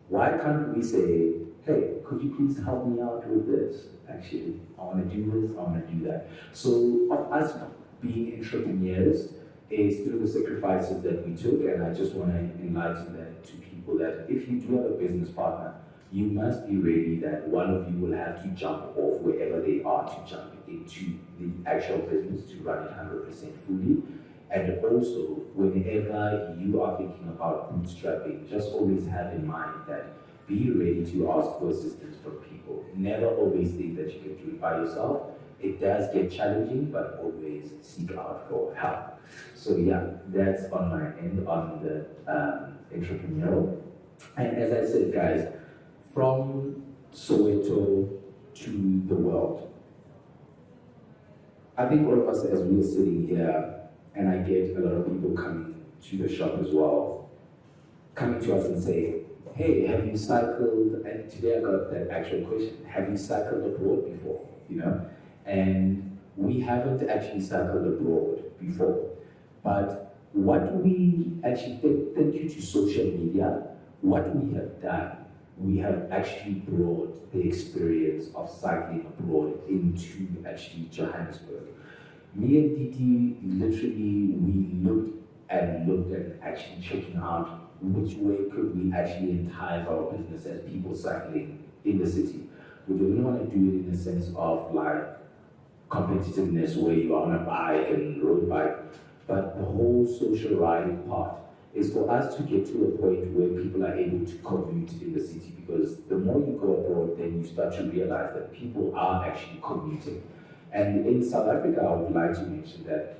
Why can't we say, hey, could you please help me out with this? Actually, I want to do this, I want to do that. So, of us being entrepreneurs is through the sacrifices that we took, and I just want to enlighten that to people that if you do have a business partner, you must be ready that one of you will have to jump off wherever they are to jump into the actual business to run it 100% fully. And also, whenever you are thinking about bootstrapping, just always have in mind that be ready to ask for assistance from people. Never always think that you can do it by yourself. It does get challenging, but always seek out for help. So yeah, that's on my end on the entrepreneurial. And as I said, guys, from Soweto to the world, I think all of us as we are sitting here, and I get a lot of people coming to the shop as well, coming to us and say, hey, have you cycled, and today I got that actual question, have you cycled abroad before, you know? And we haven't actually cycled abroad before, but what we actually, thank you to social media, what we have done, we have actually brought the experience of cycling abroad into actually Johannesburg. Me and Titi, literally, we looked and actually checking out which way could we actually entice our business as people cycling in the city. We didn't want to do it in the sense of like competitiveness where you are on a bike and road bike, but the whole social riding part is for us to get to a point where people are able to commute in the city, because the more you go abroad, then you start to realize that people are actually commuting. And in South Africa, I would like to mention that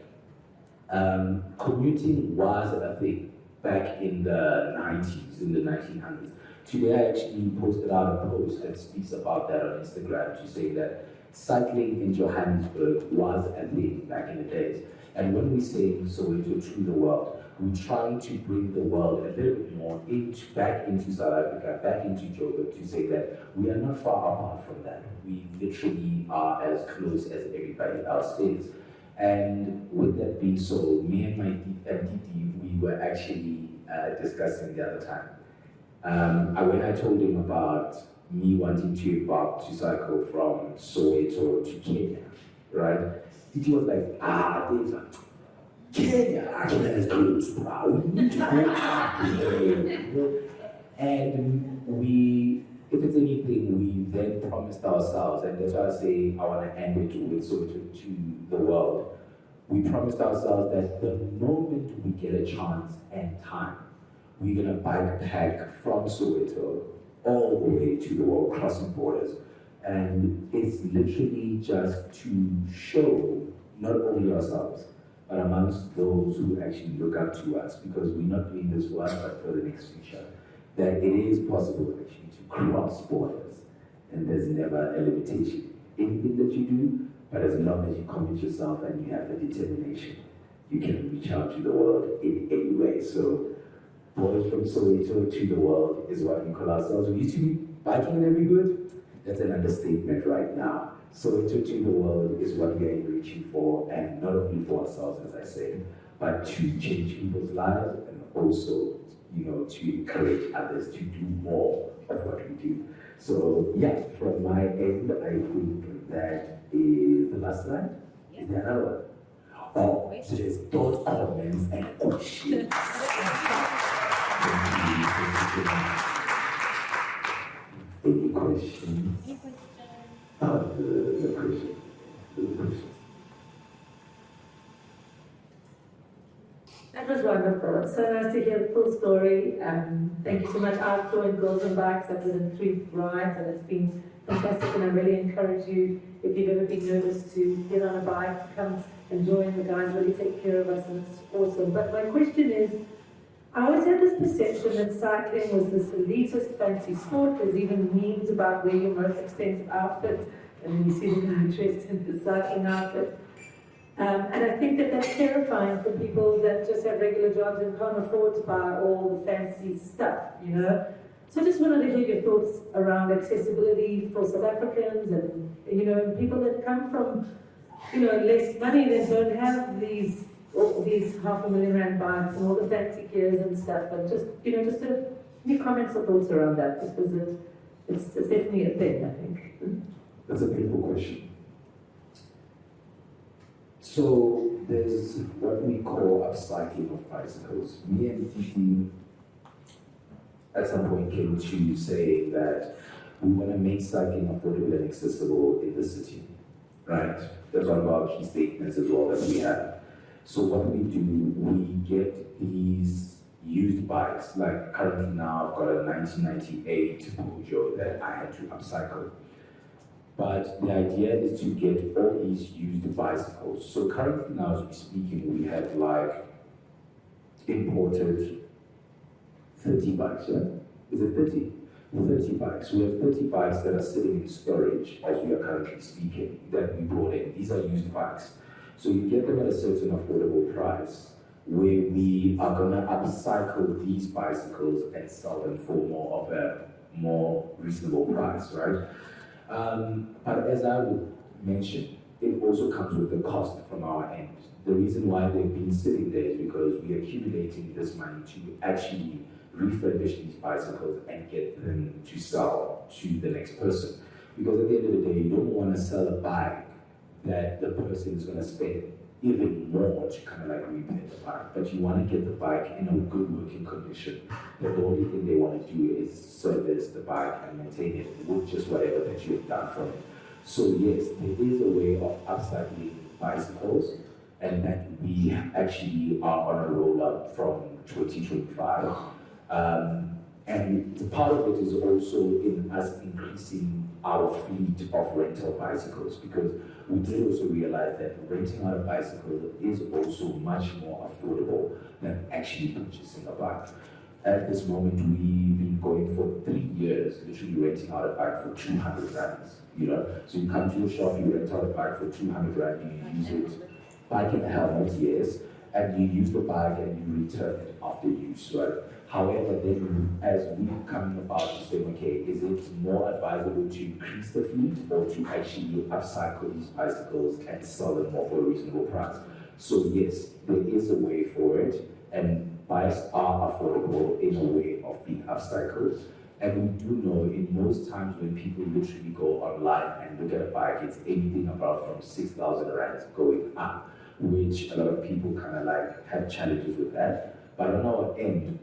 commuting was a thing back in the 90s, in the 1900s. Today, I actually posted out a post that speaks about that on Instagram to say that cycling in Johannesburg was a thing back in the days. And when we say Soweto to the world, we're trying to bring the world a little bit more back into South Africa, back into Joburg, to say that we are not far apart from that. We literally are as close as everybody else is. And with that being so, me and my Didi, we were actually discussing the other time. When I told him about me wanting to embark to cycle from Soweto to Kenya, right? Didi was like, Dave, Kenya is close, bro. We need to go out there. And we, if it's anything, we then promised ourselves, and that's why I say I want to end it with Soweto to the world. We promised ourselves that the moment we get a chance and time, we're going to bikepack from Soweto all the way to the world, crossing borders. And it's literally just to show not only ourselves, but amongst those who actually look up to us, because we're not doing this for us, but for the next future, that it is possible actually to cross borders, and there's never a limitation. Anything that you do, but as long as you commit yourself and you have the determination, you can reach out to the world in any way. So, boys from Soweto to the world is what we call ourselves. We used to be biking every good. That's an understatement right now. Soweto to the world is what we are reaching for, and not only for ourselves, as I said, but to change people's lives and also, to encourage others to do more of what we do. So yeah, from my end, I think that is the last slide. Is there another one? Oh, there's those comments and questions. Any questions? Oh, there's a question. That was wonderful. It's so nice to hear the full story. Thank you so much. I've joined Girls on Bikes. I've done 3 rides, and it's been fantastic. And I really encourage you, if you've ever been nervous, to get on a bike, to come and join. The guys really take care of us, and it's awesome. But my question is, I always had this perception that cycling was this elitist fancy sport. There's even memes about wearing your most expensive outfit, and you see the guy dressed in the cycling outfit. And I think that that's terrifying for people that just have regular jobs and can't afford to buy all the fancy stuff, So I just wanted to hear your thoughts around accessibility for South Africans and, people that come from, less money, that don't have these R500,000 bikes and all the fancy gears and stuff, and just, any comments or thoughts around that, because it's definitely a thing, I think. That's a beautiful question. So there's what we call upcycling of bicycles. Me and Titi at some point came to say that we want to make cycling affordable and accessible in the city, right? That's one of our key statements as well that we have. So what we do, we get these used bikes, like currently now I've got a 1998 Tebogo that I had to upcycle. But the idea is to get all these used bicycles. So currently now as we're speaking, we have like imported 30 bikes, yeah? Is it 30? 30 bikes. We have 30 bikes that are sitting in storage as we are currently speaking that we brought in. These are used bikes. So you get them at a certain affordable price where we are going to upcycle these bicycles and sell them for more reasonable price, right? But as I would mention, it also comes with the cost from our end. The reason why they've been sitting there is because we are accumulating this money to actually refurbish these bicycles and get them to sell to the next person. Because at the end of the day, you don't want to sell a bike that the person is going to spend even more to kind of like repair the bike, but you want to get the bike in a good working condition. That the only thing they want to do is service the bike and maintain it with just whatever that you have done from it. So yes, there is a way of upcycling bicycles, and that we actually are on a rollout from 2025. And part of it is also in us increasing our fleet of rental bicycles, because we did also realize that renting out a bicycle is also much more affordable than actually purchasing a bike. At this moment, we've been going for 3 years, literally renting out a bike for 200 rands, you know. So you come to the shop, you rent out a bike for 200 rand, you use it, bike and helmet, yes, and you use the bike and you return it after use, right? However, then as we come about to say, okay, is it more advisable to increase the fleet or to actually upcycle these bicycles and sell them more for a reasonable price? So yes, there is a way for it, and bikes are affordable in a way of being upcycled. And we do know in most times when people literally go online and look at a bike, it's anything about from 6,000 rands going up, which a lot of people kind of like have challenges with that. But on our end,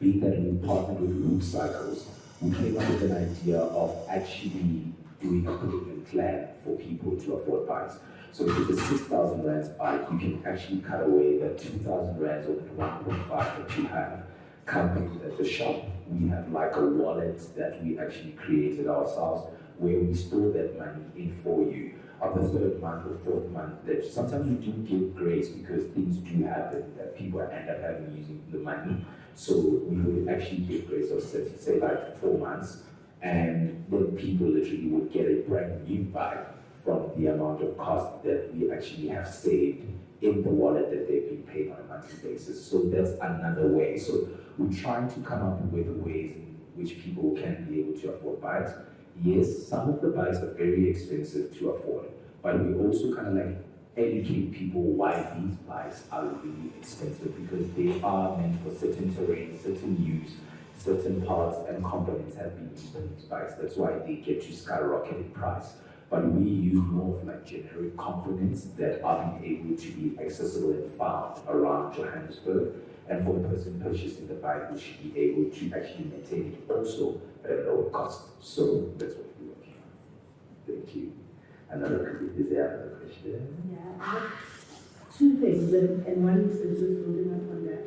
being that we partnered with Root Cycles, we came up with an idea of actually doing a payment plan for people to afford bikes. So if it's a 6,000 rands bike, you can actually cut away the 2,000 rands or the 1.5 that you have coming at the shop. We have like a wallet that we actually created ourselves where we store that money in for you. On the 3rd month or 4th month, that sometimes we do give grace because things do happen that people end up having using the money. So we would actually give grace of say like 4 months, and then people literally would get a brand new bike from the amount of cost that we actually have saved in the wallet that they've been paying on a monthly basis. So that's another way. So we're trying to come up with ways in which people can be able to afford bikes. Yes, some of the bikes are very expensive to afford, but we also kind of like educate people why these bikes are really expensive, because they are meant for certain terrain, certain use, certain parts and components have been used on these bikes. That's why they get to skyrocket in price. But we use more of like generic components that are being able to be accessible and found around Johannesburg. And for the person purchasing the bike, we should be able to actually maintain it also at a lower cost. So that's what we're working on. Thank you. Is there another question? Yeah, I have 2 things, and one is just building up on that.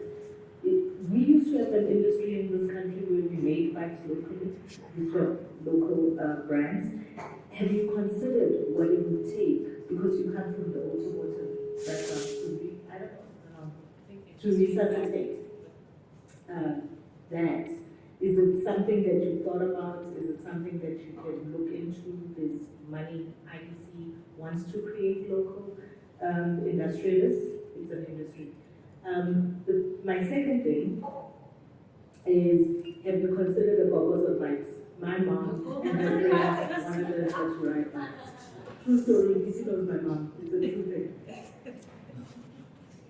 We used to have an industry in this country where we made bikes locally, we used to have local brands. Have you considered what it would take, because you come from the automotive background, to resuscitate that? Is it something that you've thought about? Is it something that you can look into? There's money IEC wants to create local industrialists. It's an industry. My second thing is, have you considered the purpose of bikes? My mom and her friends wanted her to ride bikes. True story, this knows my mom. It's a true thing.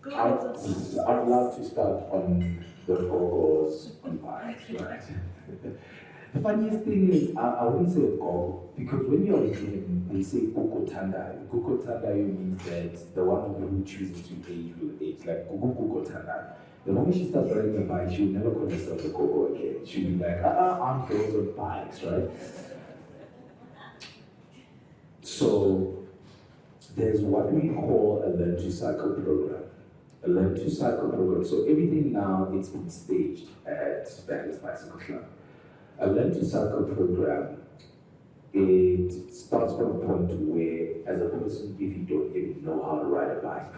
I'd love to start on the goals on bikes, right? The funniest thing is, I wouldn't say a gogo, because when you're a dream, they say Koko Tandai. Koko Tandai means that the one who chooses to age will age, like Koko Tandai. The moment she starts riding a bike, she'll never call herself a Koko again. She'll be like, I'm girls on bikes, right? So, there's what we call a learn to cycle program. A learn to cycle program. So everything now, it's been staged at Bangladesh Bicycle Club. A learn to cycle program, it starts from a point where, as a person, if you don't even know how to ride a bike,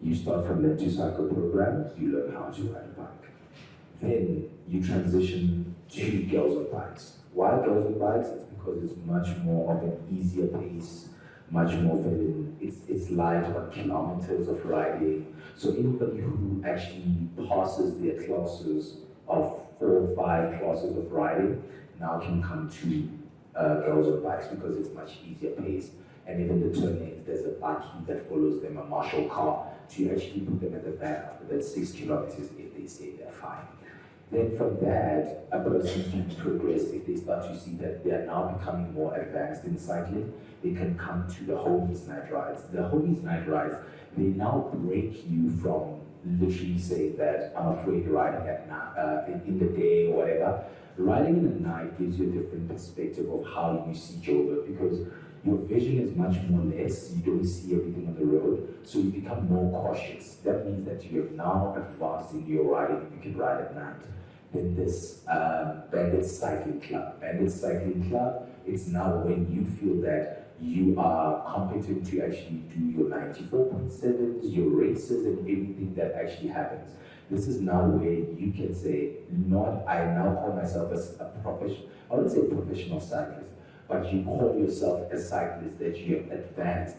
you start from learn to cycle program, you learn how to ride a bike. Then you transition to girls on bikes. Why girls on bikes? It's because it's much more of an easier pace, much more feminine. It's light on kilometers of riding. So anybody who actually passes their classes of 4 or 5 classes of riding now can come to girls on bikes because it's much easier pace. And even the turn-ins, there's a buggy that follows them, a marshal car, to actually put them at the back after that 6 kilometers if they say they're fine. Then from that, a person can progress if they start to see that they are now becoming more advanced in cycling. They can come to the homies night rides. The homies night rides, they now break you from literally saying that I'm afraid riding at night, in the day or whatever. Riding in the night gives you a different perspective of how you see Joburg, because your vision is much more less, you don't see everything on the road, so you become more cautious. That means that you have now advanced in your riding, you can ride at night. Then this Bandit Cycling Club. Bandit Cycling Club, it's now when you feel that you are competent to actually do your 94.7s, your races, and everything that actually happens. This is now where you can say, I now call myself as a professional, I wouldn't say professional cyclist, but you call yourself a cyclist that you have advanced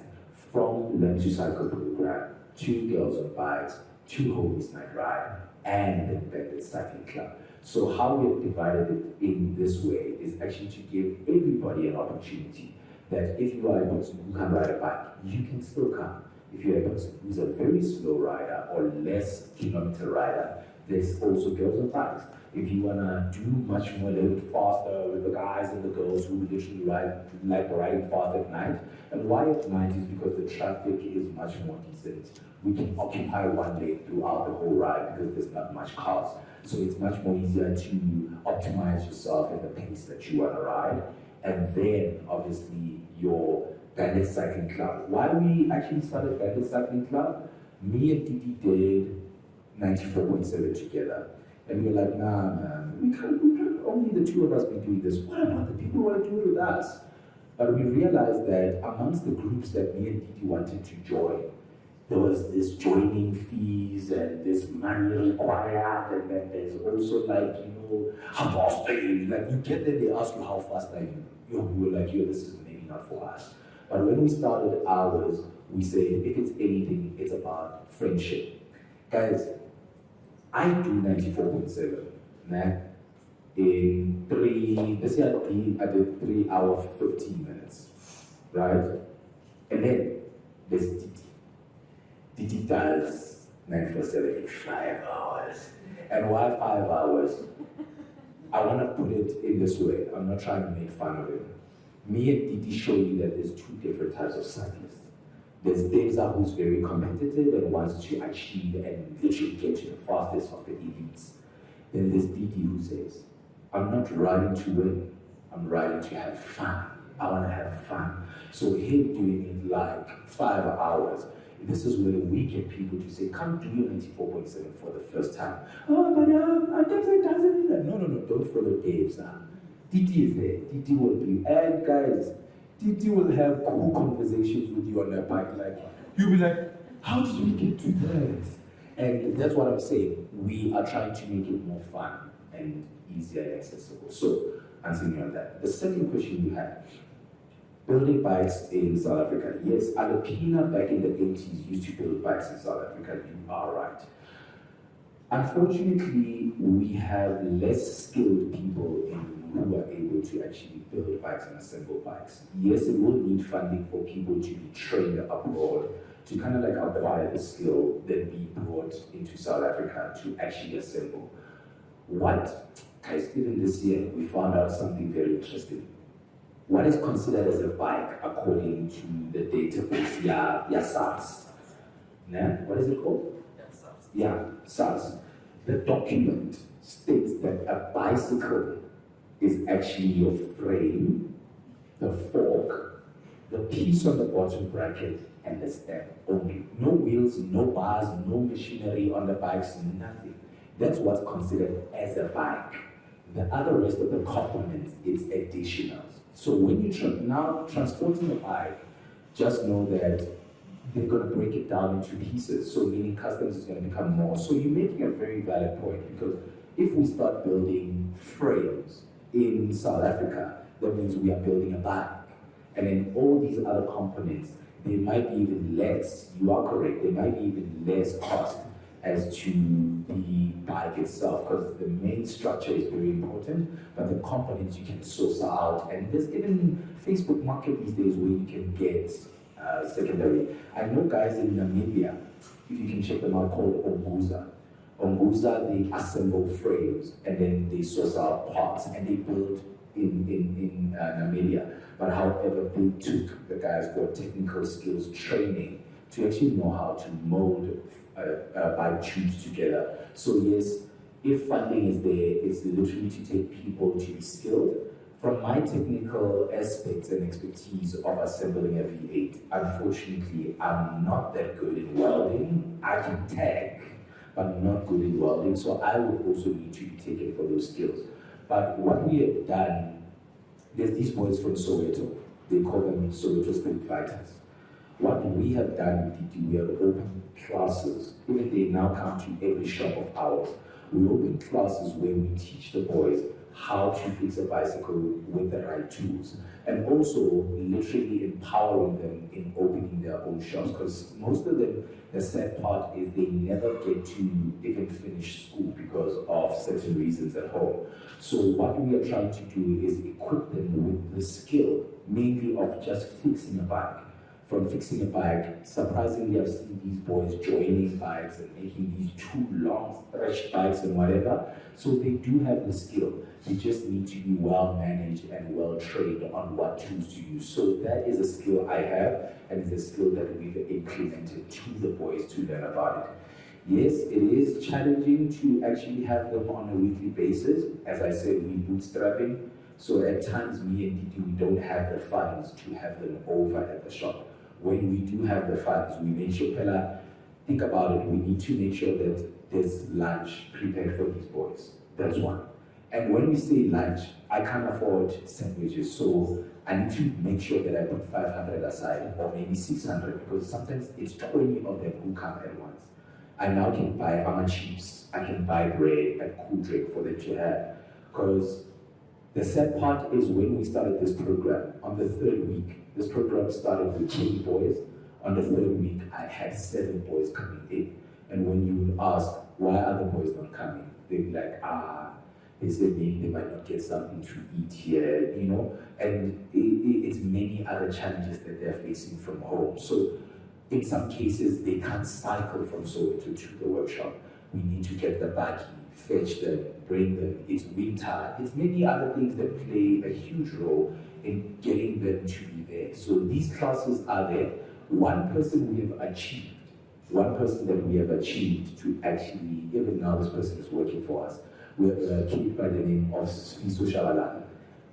from Learn to Cycle program to Girls on Bikes to Homies Night Ride and the Bandit Cycling Club. So how we have divided it in this way is actually to give everybody an opportunity that if you are a person who can ride a bike, you can still come. If you're a person who's a very slow rider or less kilometer rider, there's also Girls on Bikes. If you wanna do much more, a little bit faster with the guys and the girls who literally ride, like riding fast at night. And why at night is because the traffic is much more decent. We can occupy one lane throughout the whole ride because there's not much cars. So it's much more easier to optimize yourself in the pace that you wanna ride. And then obviously your Bandit Cycling Club. Why we actually started Bandit Cycling Club? Me and Didi did 94.7 together. And we were like, nah, man, we can't only the two of us be doing this. What about the people who want to do it with us? But we realized that amongst the groups that me and Didi wanted to join, there was this joining fees and this money required, and then there's also like, how fast are you? Like you get there, they ask you how fast are you? We were like, this is maybe not for us. But when we started ours, we said, if it's anything, it's about friendship. Guys, I do 94.7, nah? In this year I did 3 hours, 15 minutes, right? And then there's Didi. Didi does 947 in 5 hours. And why 5 hours? I want to put it in this way. I'm not trying to make fun of it. Me and Didi show you that there's 2 different types of cyclists. There's Devza who's very competitive and wants to achieve and literally get to the fastest of the elites. Then there's Didi who says, I'm not riding to win, I'm riding to have fun. I want to have fun. So him doing it like 5 hours, this is where we get people to say, come do your 94.7 for the first time. Oh, but Devza doesn't do that. No, don't follow Devza. Didi is there. Didi will be, and guys, Didi will have cool conversations with you on their bike. Like, you'll be like, how did we get to that? And that's what I'm saying. We are trying to make it more fun and easier and accessible. So, answering you on that. The second question you had, building bikes in South Africa. Yes, Alapina back in the 80s used to build bikes in South Africa. You are right. Unfortunately, we have less skilled people who are able to actually build bikes and assemble bikes. Yes, it will need funding for people to be trained abroad, to kind of like acquire the skill, then be brought into South Africa to actually assemble. What guys, even this year, we found out something very interesting. What is considered as a bike according to the database, SARS? What is it called? Yeah, SARS. The document states that a bicycle is actually your frame, the fork, the piece on the bottom bracket, and the stem only. No wheels, no bars, no machinery on the bikes, nothing. That's what's considered as a bike. The other rest of the components, it's additional. So when you now transporting a bike, just know that they're going to break it down into pieces. So meaning customs is going to become more. So you're making a very valid point, because if we start building frames in South Africa, that means we are building a bike. And then all these other components, they might be even less. You are correct. They might be even less cost as to the bike itself, because the main structure is very important, but the components you can source out. And there's even Facebook Market these days where you can get secondary. I know guys in Namibia, if you can check them out, called Onguza. Onguza, they assemble frames and then they source out parts and they build in Namibia. But however, they took the guys for technical skills training to actually know how to mold bike tubes together. So yes, if funding is there, it's literally to take people to be skilled. From my technical aspects and expertise of assembling a V8, unfortunately, I'm not that good in welding. I can tag, but not good in welding, so I would also need to be taken for those skills. But what we have done, there's these boys from Soweto, they call them Soweto Street Fighters. What we have done, we have opened classes, even they now come to every shop of ours. We open classes where we teach the boys how to fix a bicycle with the right tools, and also literally empowering them in opening their own shops, because most of them, the sad part is they never get to even finish school because of certain reasons at home. So what we are trying to do is equip them with the skill, mainly of just fixing a bike. From fixing a bike, surprisingly, I've seen these boys joining bikes and making these 2 long stretch bikes and whatever. So they do have the skill. They just need to be well managed and well trained on what tools to use. So that is a skill I have, and it's a skill that we've implemented to the boys to learn about it. Yes, it is challenging to actually have them on a weekly basis. As I said, we bootstrapping. So at times, me and Didi, we don't have the funds to have them over at the shop. When we do have the funds, we make sure, Pella, think about it, we need to make sure that there's lunch prepared for these boys. That's one. And when we say lunch, I can't afford sandwiches, so I need to make sure that I put 500 aside, or maybe 600, because sometimes it's 20 of them who come at once. I now can buy chips, I can buy bread and cool drink for them to have. Because the sad part is when we started this program, on the 3rd week, this program started with 20 boys. On the 3rd week, I had 7 boys coming in. And when you would ask, why are the boys not coming? They'd be like, they said maybe they might not get something to eat here, you know? And it's many other challenges that they're facing from home. So in some cases, they can't cycle from Soweto to the workshop. We need to get the buggy, fetch them, bring them. It's winter. It's many other things that play a huge role in getting them to be there. So these classes are there. One person we have achieved to actually, even now this person is working for us. We have a kid by the name of Fiso Shabalala.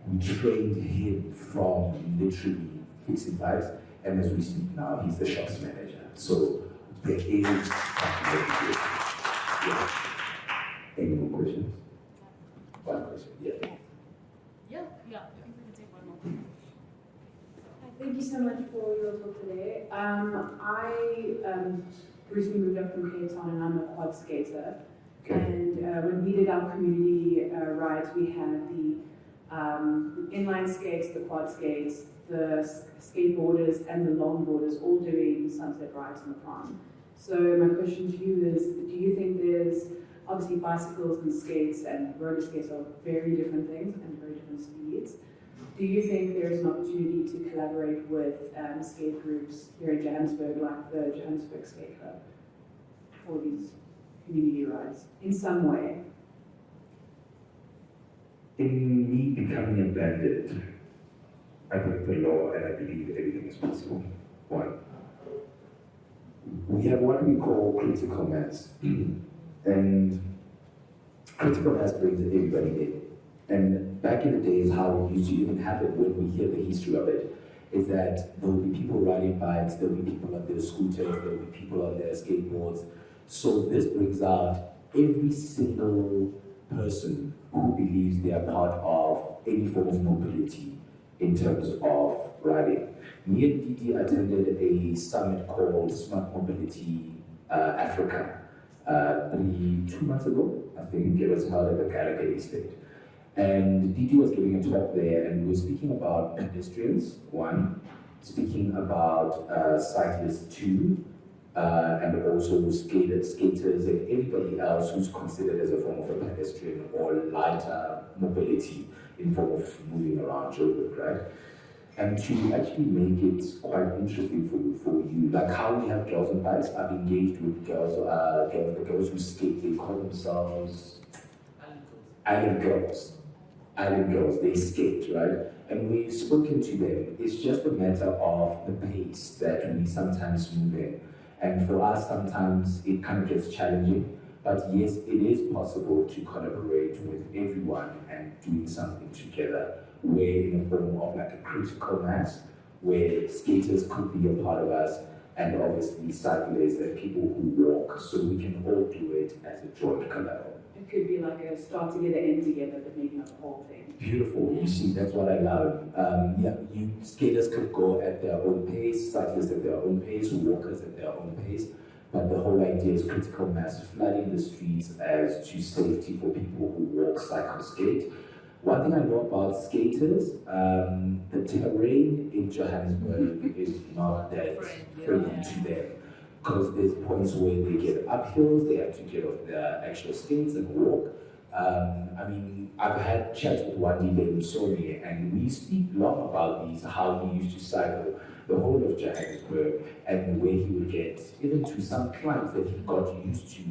We trained him from literally fixing bikes, and as we speak now, he's the shops manager. So there is something that we do. Yeah. Any more questions? One question, yeah. Yeah. I think we can take one more. Thank you so much for your talk today. I recently moved up from Cape Town and I'm a quad skater. Okay. And when we did our community rides, we had the inline skates, the quad skates, the skateboarders, and the longboarders all doing sunset rides on the pond. So my question to you is, do you think there's, obviously bicycles and skates and roller skates are very different things and very different speeds. Do you think there's an opportunity to collaborate with skate groups here in Johannesburg, like the Johannesburg Skate Club, for these community rides in some way? In me becoming a bandit, I break the law and I believe everything is possible. One, we have what we call critical mass. And critical mass brings everybody in. And back in the days, how it used to even happen when we hear the history of it, is that there will be people riding bikes, there will be people on their scooters, there will be people on their skateboards. So this brings out every single person who believes they are part of any form of mobility in terms of riding. Me and Didi attended a summit called Smart Mobility Africa 2 months ago. I think it was held at the Galagala estate. And Didi was giving a talk there, and we were speaking about pedestrians, one, speaking about cyclists, two, and also skaters and everybody else who's considered as a form of a pedestrian or lighter mobility in form of moving around Joburg, right? And to actually make it quite interesting for you, like how we have girls on bikes. I've engaged with girls, the girls who skate, they call themselves island girls. Island girls, they skate, right? And we've spoken to them. It's just a matter of the pace that we sometimes move in. And for us, sometimes it kind of gets challenging. But yes, it is possible to collaborate with everyone and doing something together, where in a form of like a critical mass, where skaters could be a part of us, and obviously cyclists and people who walk, so we can all do it as a joint collaboration. It could be like a start together, end together, but maybe not the whole thing. Beautiful. You see, that's what I love. Skaters could go at their own pace, cyclists at their own pace, walkers at their own pace. But the whole idea is critical mass, flooding the streets as to safety for people who walk, cycle, skate. One thing I know about skaters, the terrain in Johannesburg is not that friendly to them. Because there's points where they get uphills, they have to get off their actual skates and walk. I've had chats with Wandi Lemsoni, and we speak long about these, how he used to cycle the whole of Johannesburg, and the way he would get even to some climbs that he got used to.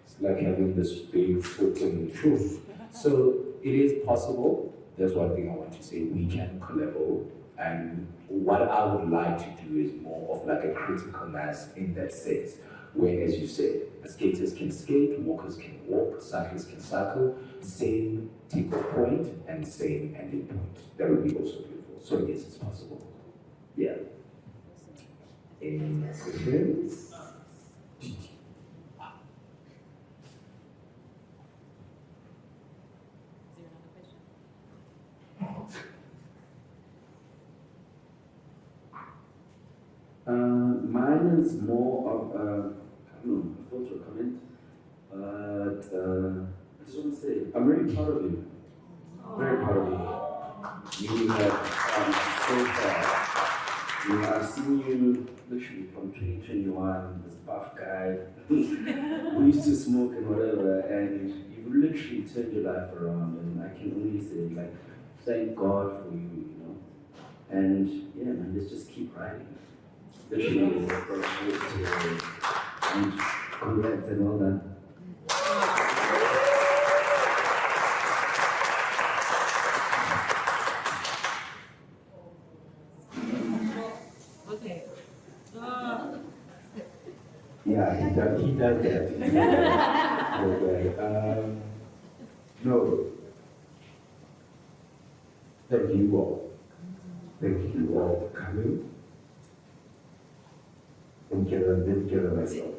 It's like having this big foot and proof. So it is possible. That's one thing I want to say. We can collaborate. And what I would like to do is more of like a critical mass in that sense, where, as you said, skaters can skate, walkers can walk, cyclists can cycle, same takeoff point and same ending point. That would be also beautiful. So yes, it's possible. Yeah. Any questions? Mine is more of I thought or comment, but I just want to say I'm really proud of you. Very proud of you. You have so far. I've seen you literally from 2021, this buff guy who used to smoke and whatever, and you've literally turned your life around. And I can only say, like, thank God for you, you know. And yeah, man, let's just keep riding. Literally, from shit to and congrats and all that. Okay. Yeah, he does that. Okay. No. Thank you all. Thank you all for coming. Didn't get it myself.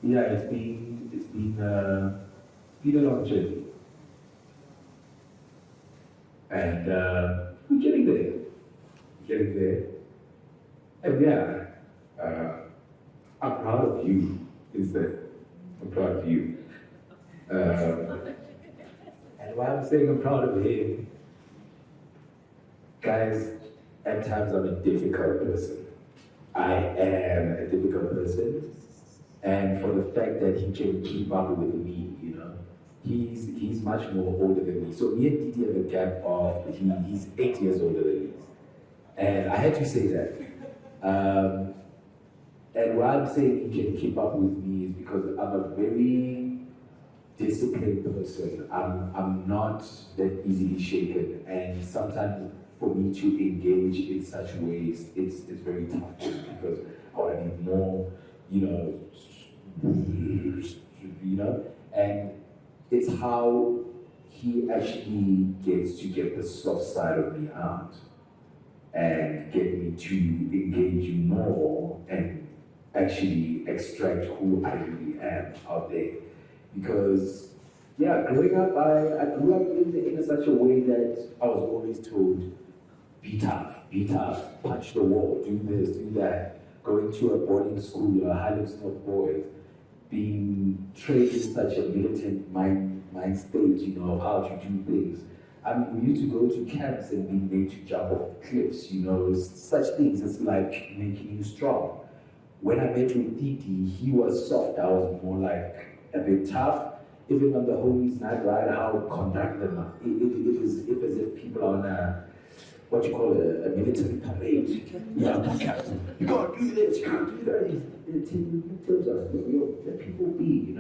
Yeah, it's been a long journey, and we're getting there, and yeah, I'm proud of you. I'm proud of you, and why I'm saying I'm proud of him, guys. At times I'm a difficult person. I am a difficult person. And for the fact that he can keep up with me, you know, he's much more older than me. So me and Didi have a gap of, he's 8 years older than me. And I had to say that. And why I'm saying he can keep up with me is because I'm a very disciplined person. I'm not that easily shaken, and sometimes for me to engage in such ways, it's very tough for me because I want to be more, and it's how he actually gets to get the soft side of me out and get me to engage more and actually extract who I really am out there. Because, yeah, growing up, I grew up in such a way that I was always told, be tough, punch the wall, do this, do that. Going to a boarding school, a Highlands North boy, being trained in such a militant mind state, of how to do things. I mean, we used to go to camps and be made to jump off cliffs, such things. It's like making you strong. When I met with Titi, he was soft. I was more like a bit tough. Even on the homies night ride, how to conduct them. It is as if people are on what you call a military parade. Yeah, you gotta do this, you gotta do that. He tells us, let people be,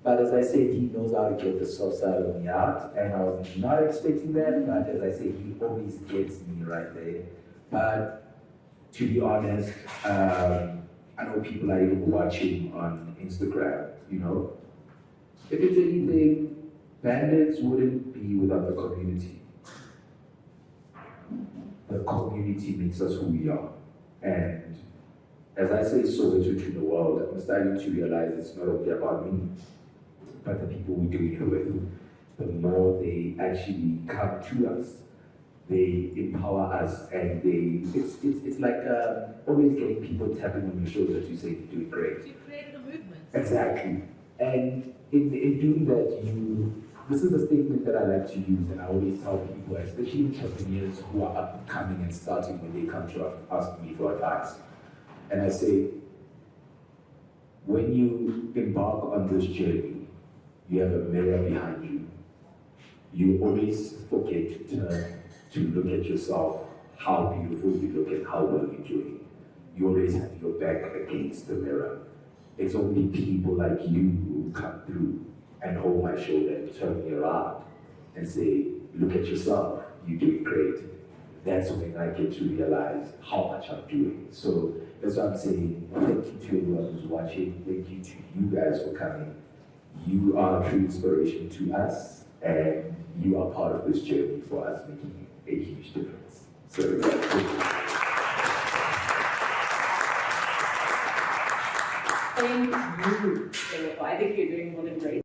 But as I said, he knows how to get the soft side of me out, and I was not expecting that, but as I said, he always gets me right there. But to be honest, I know people are even watching on Instagram, If it's anything, bandits wouldn't be without the community. The community makes us who we are. And as I say so to the world, I'm starting to realize it's not only about me, but the people we do it with. The more they actually come to us, they empower us, and it's like always getting people tapping on your shoulder to say you're doing great. You created a movement. Exactly. And in doing that, this is a statement that I like to use, and I always tell people, especially entrepreneurs who are upcoming and starting, when they come to ask me for advice. And I say, when you embark on this journey, you have a mirror behind you. You always forget to look at yourself, how beautiful you look and how well you're doing. You always have your back against the mirror. It's only people like you who come through and hold my shoulder and turn me around and say, look at yourself, you're doing great. That's when I get to realize how much I'm doing. So that's why I'm saying thank you to everyone who's watching. Thank you to you guys for coming. You are a true inspiration to us, and you are part of this journey for us, making a huge difference. So Thank you. I think you're doing more than great.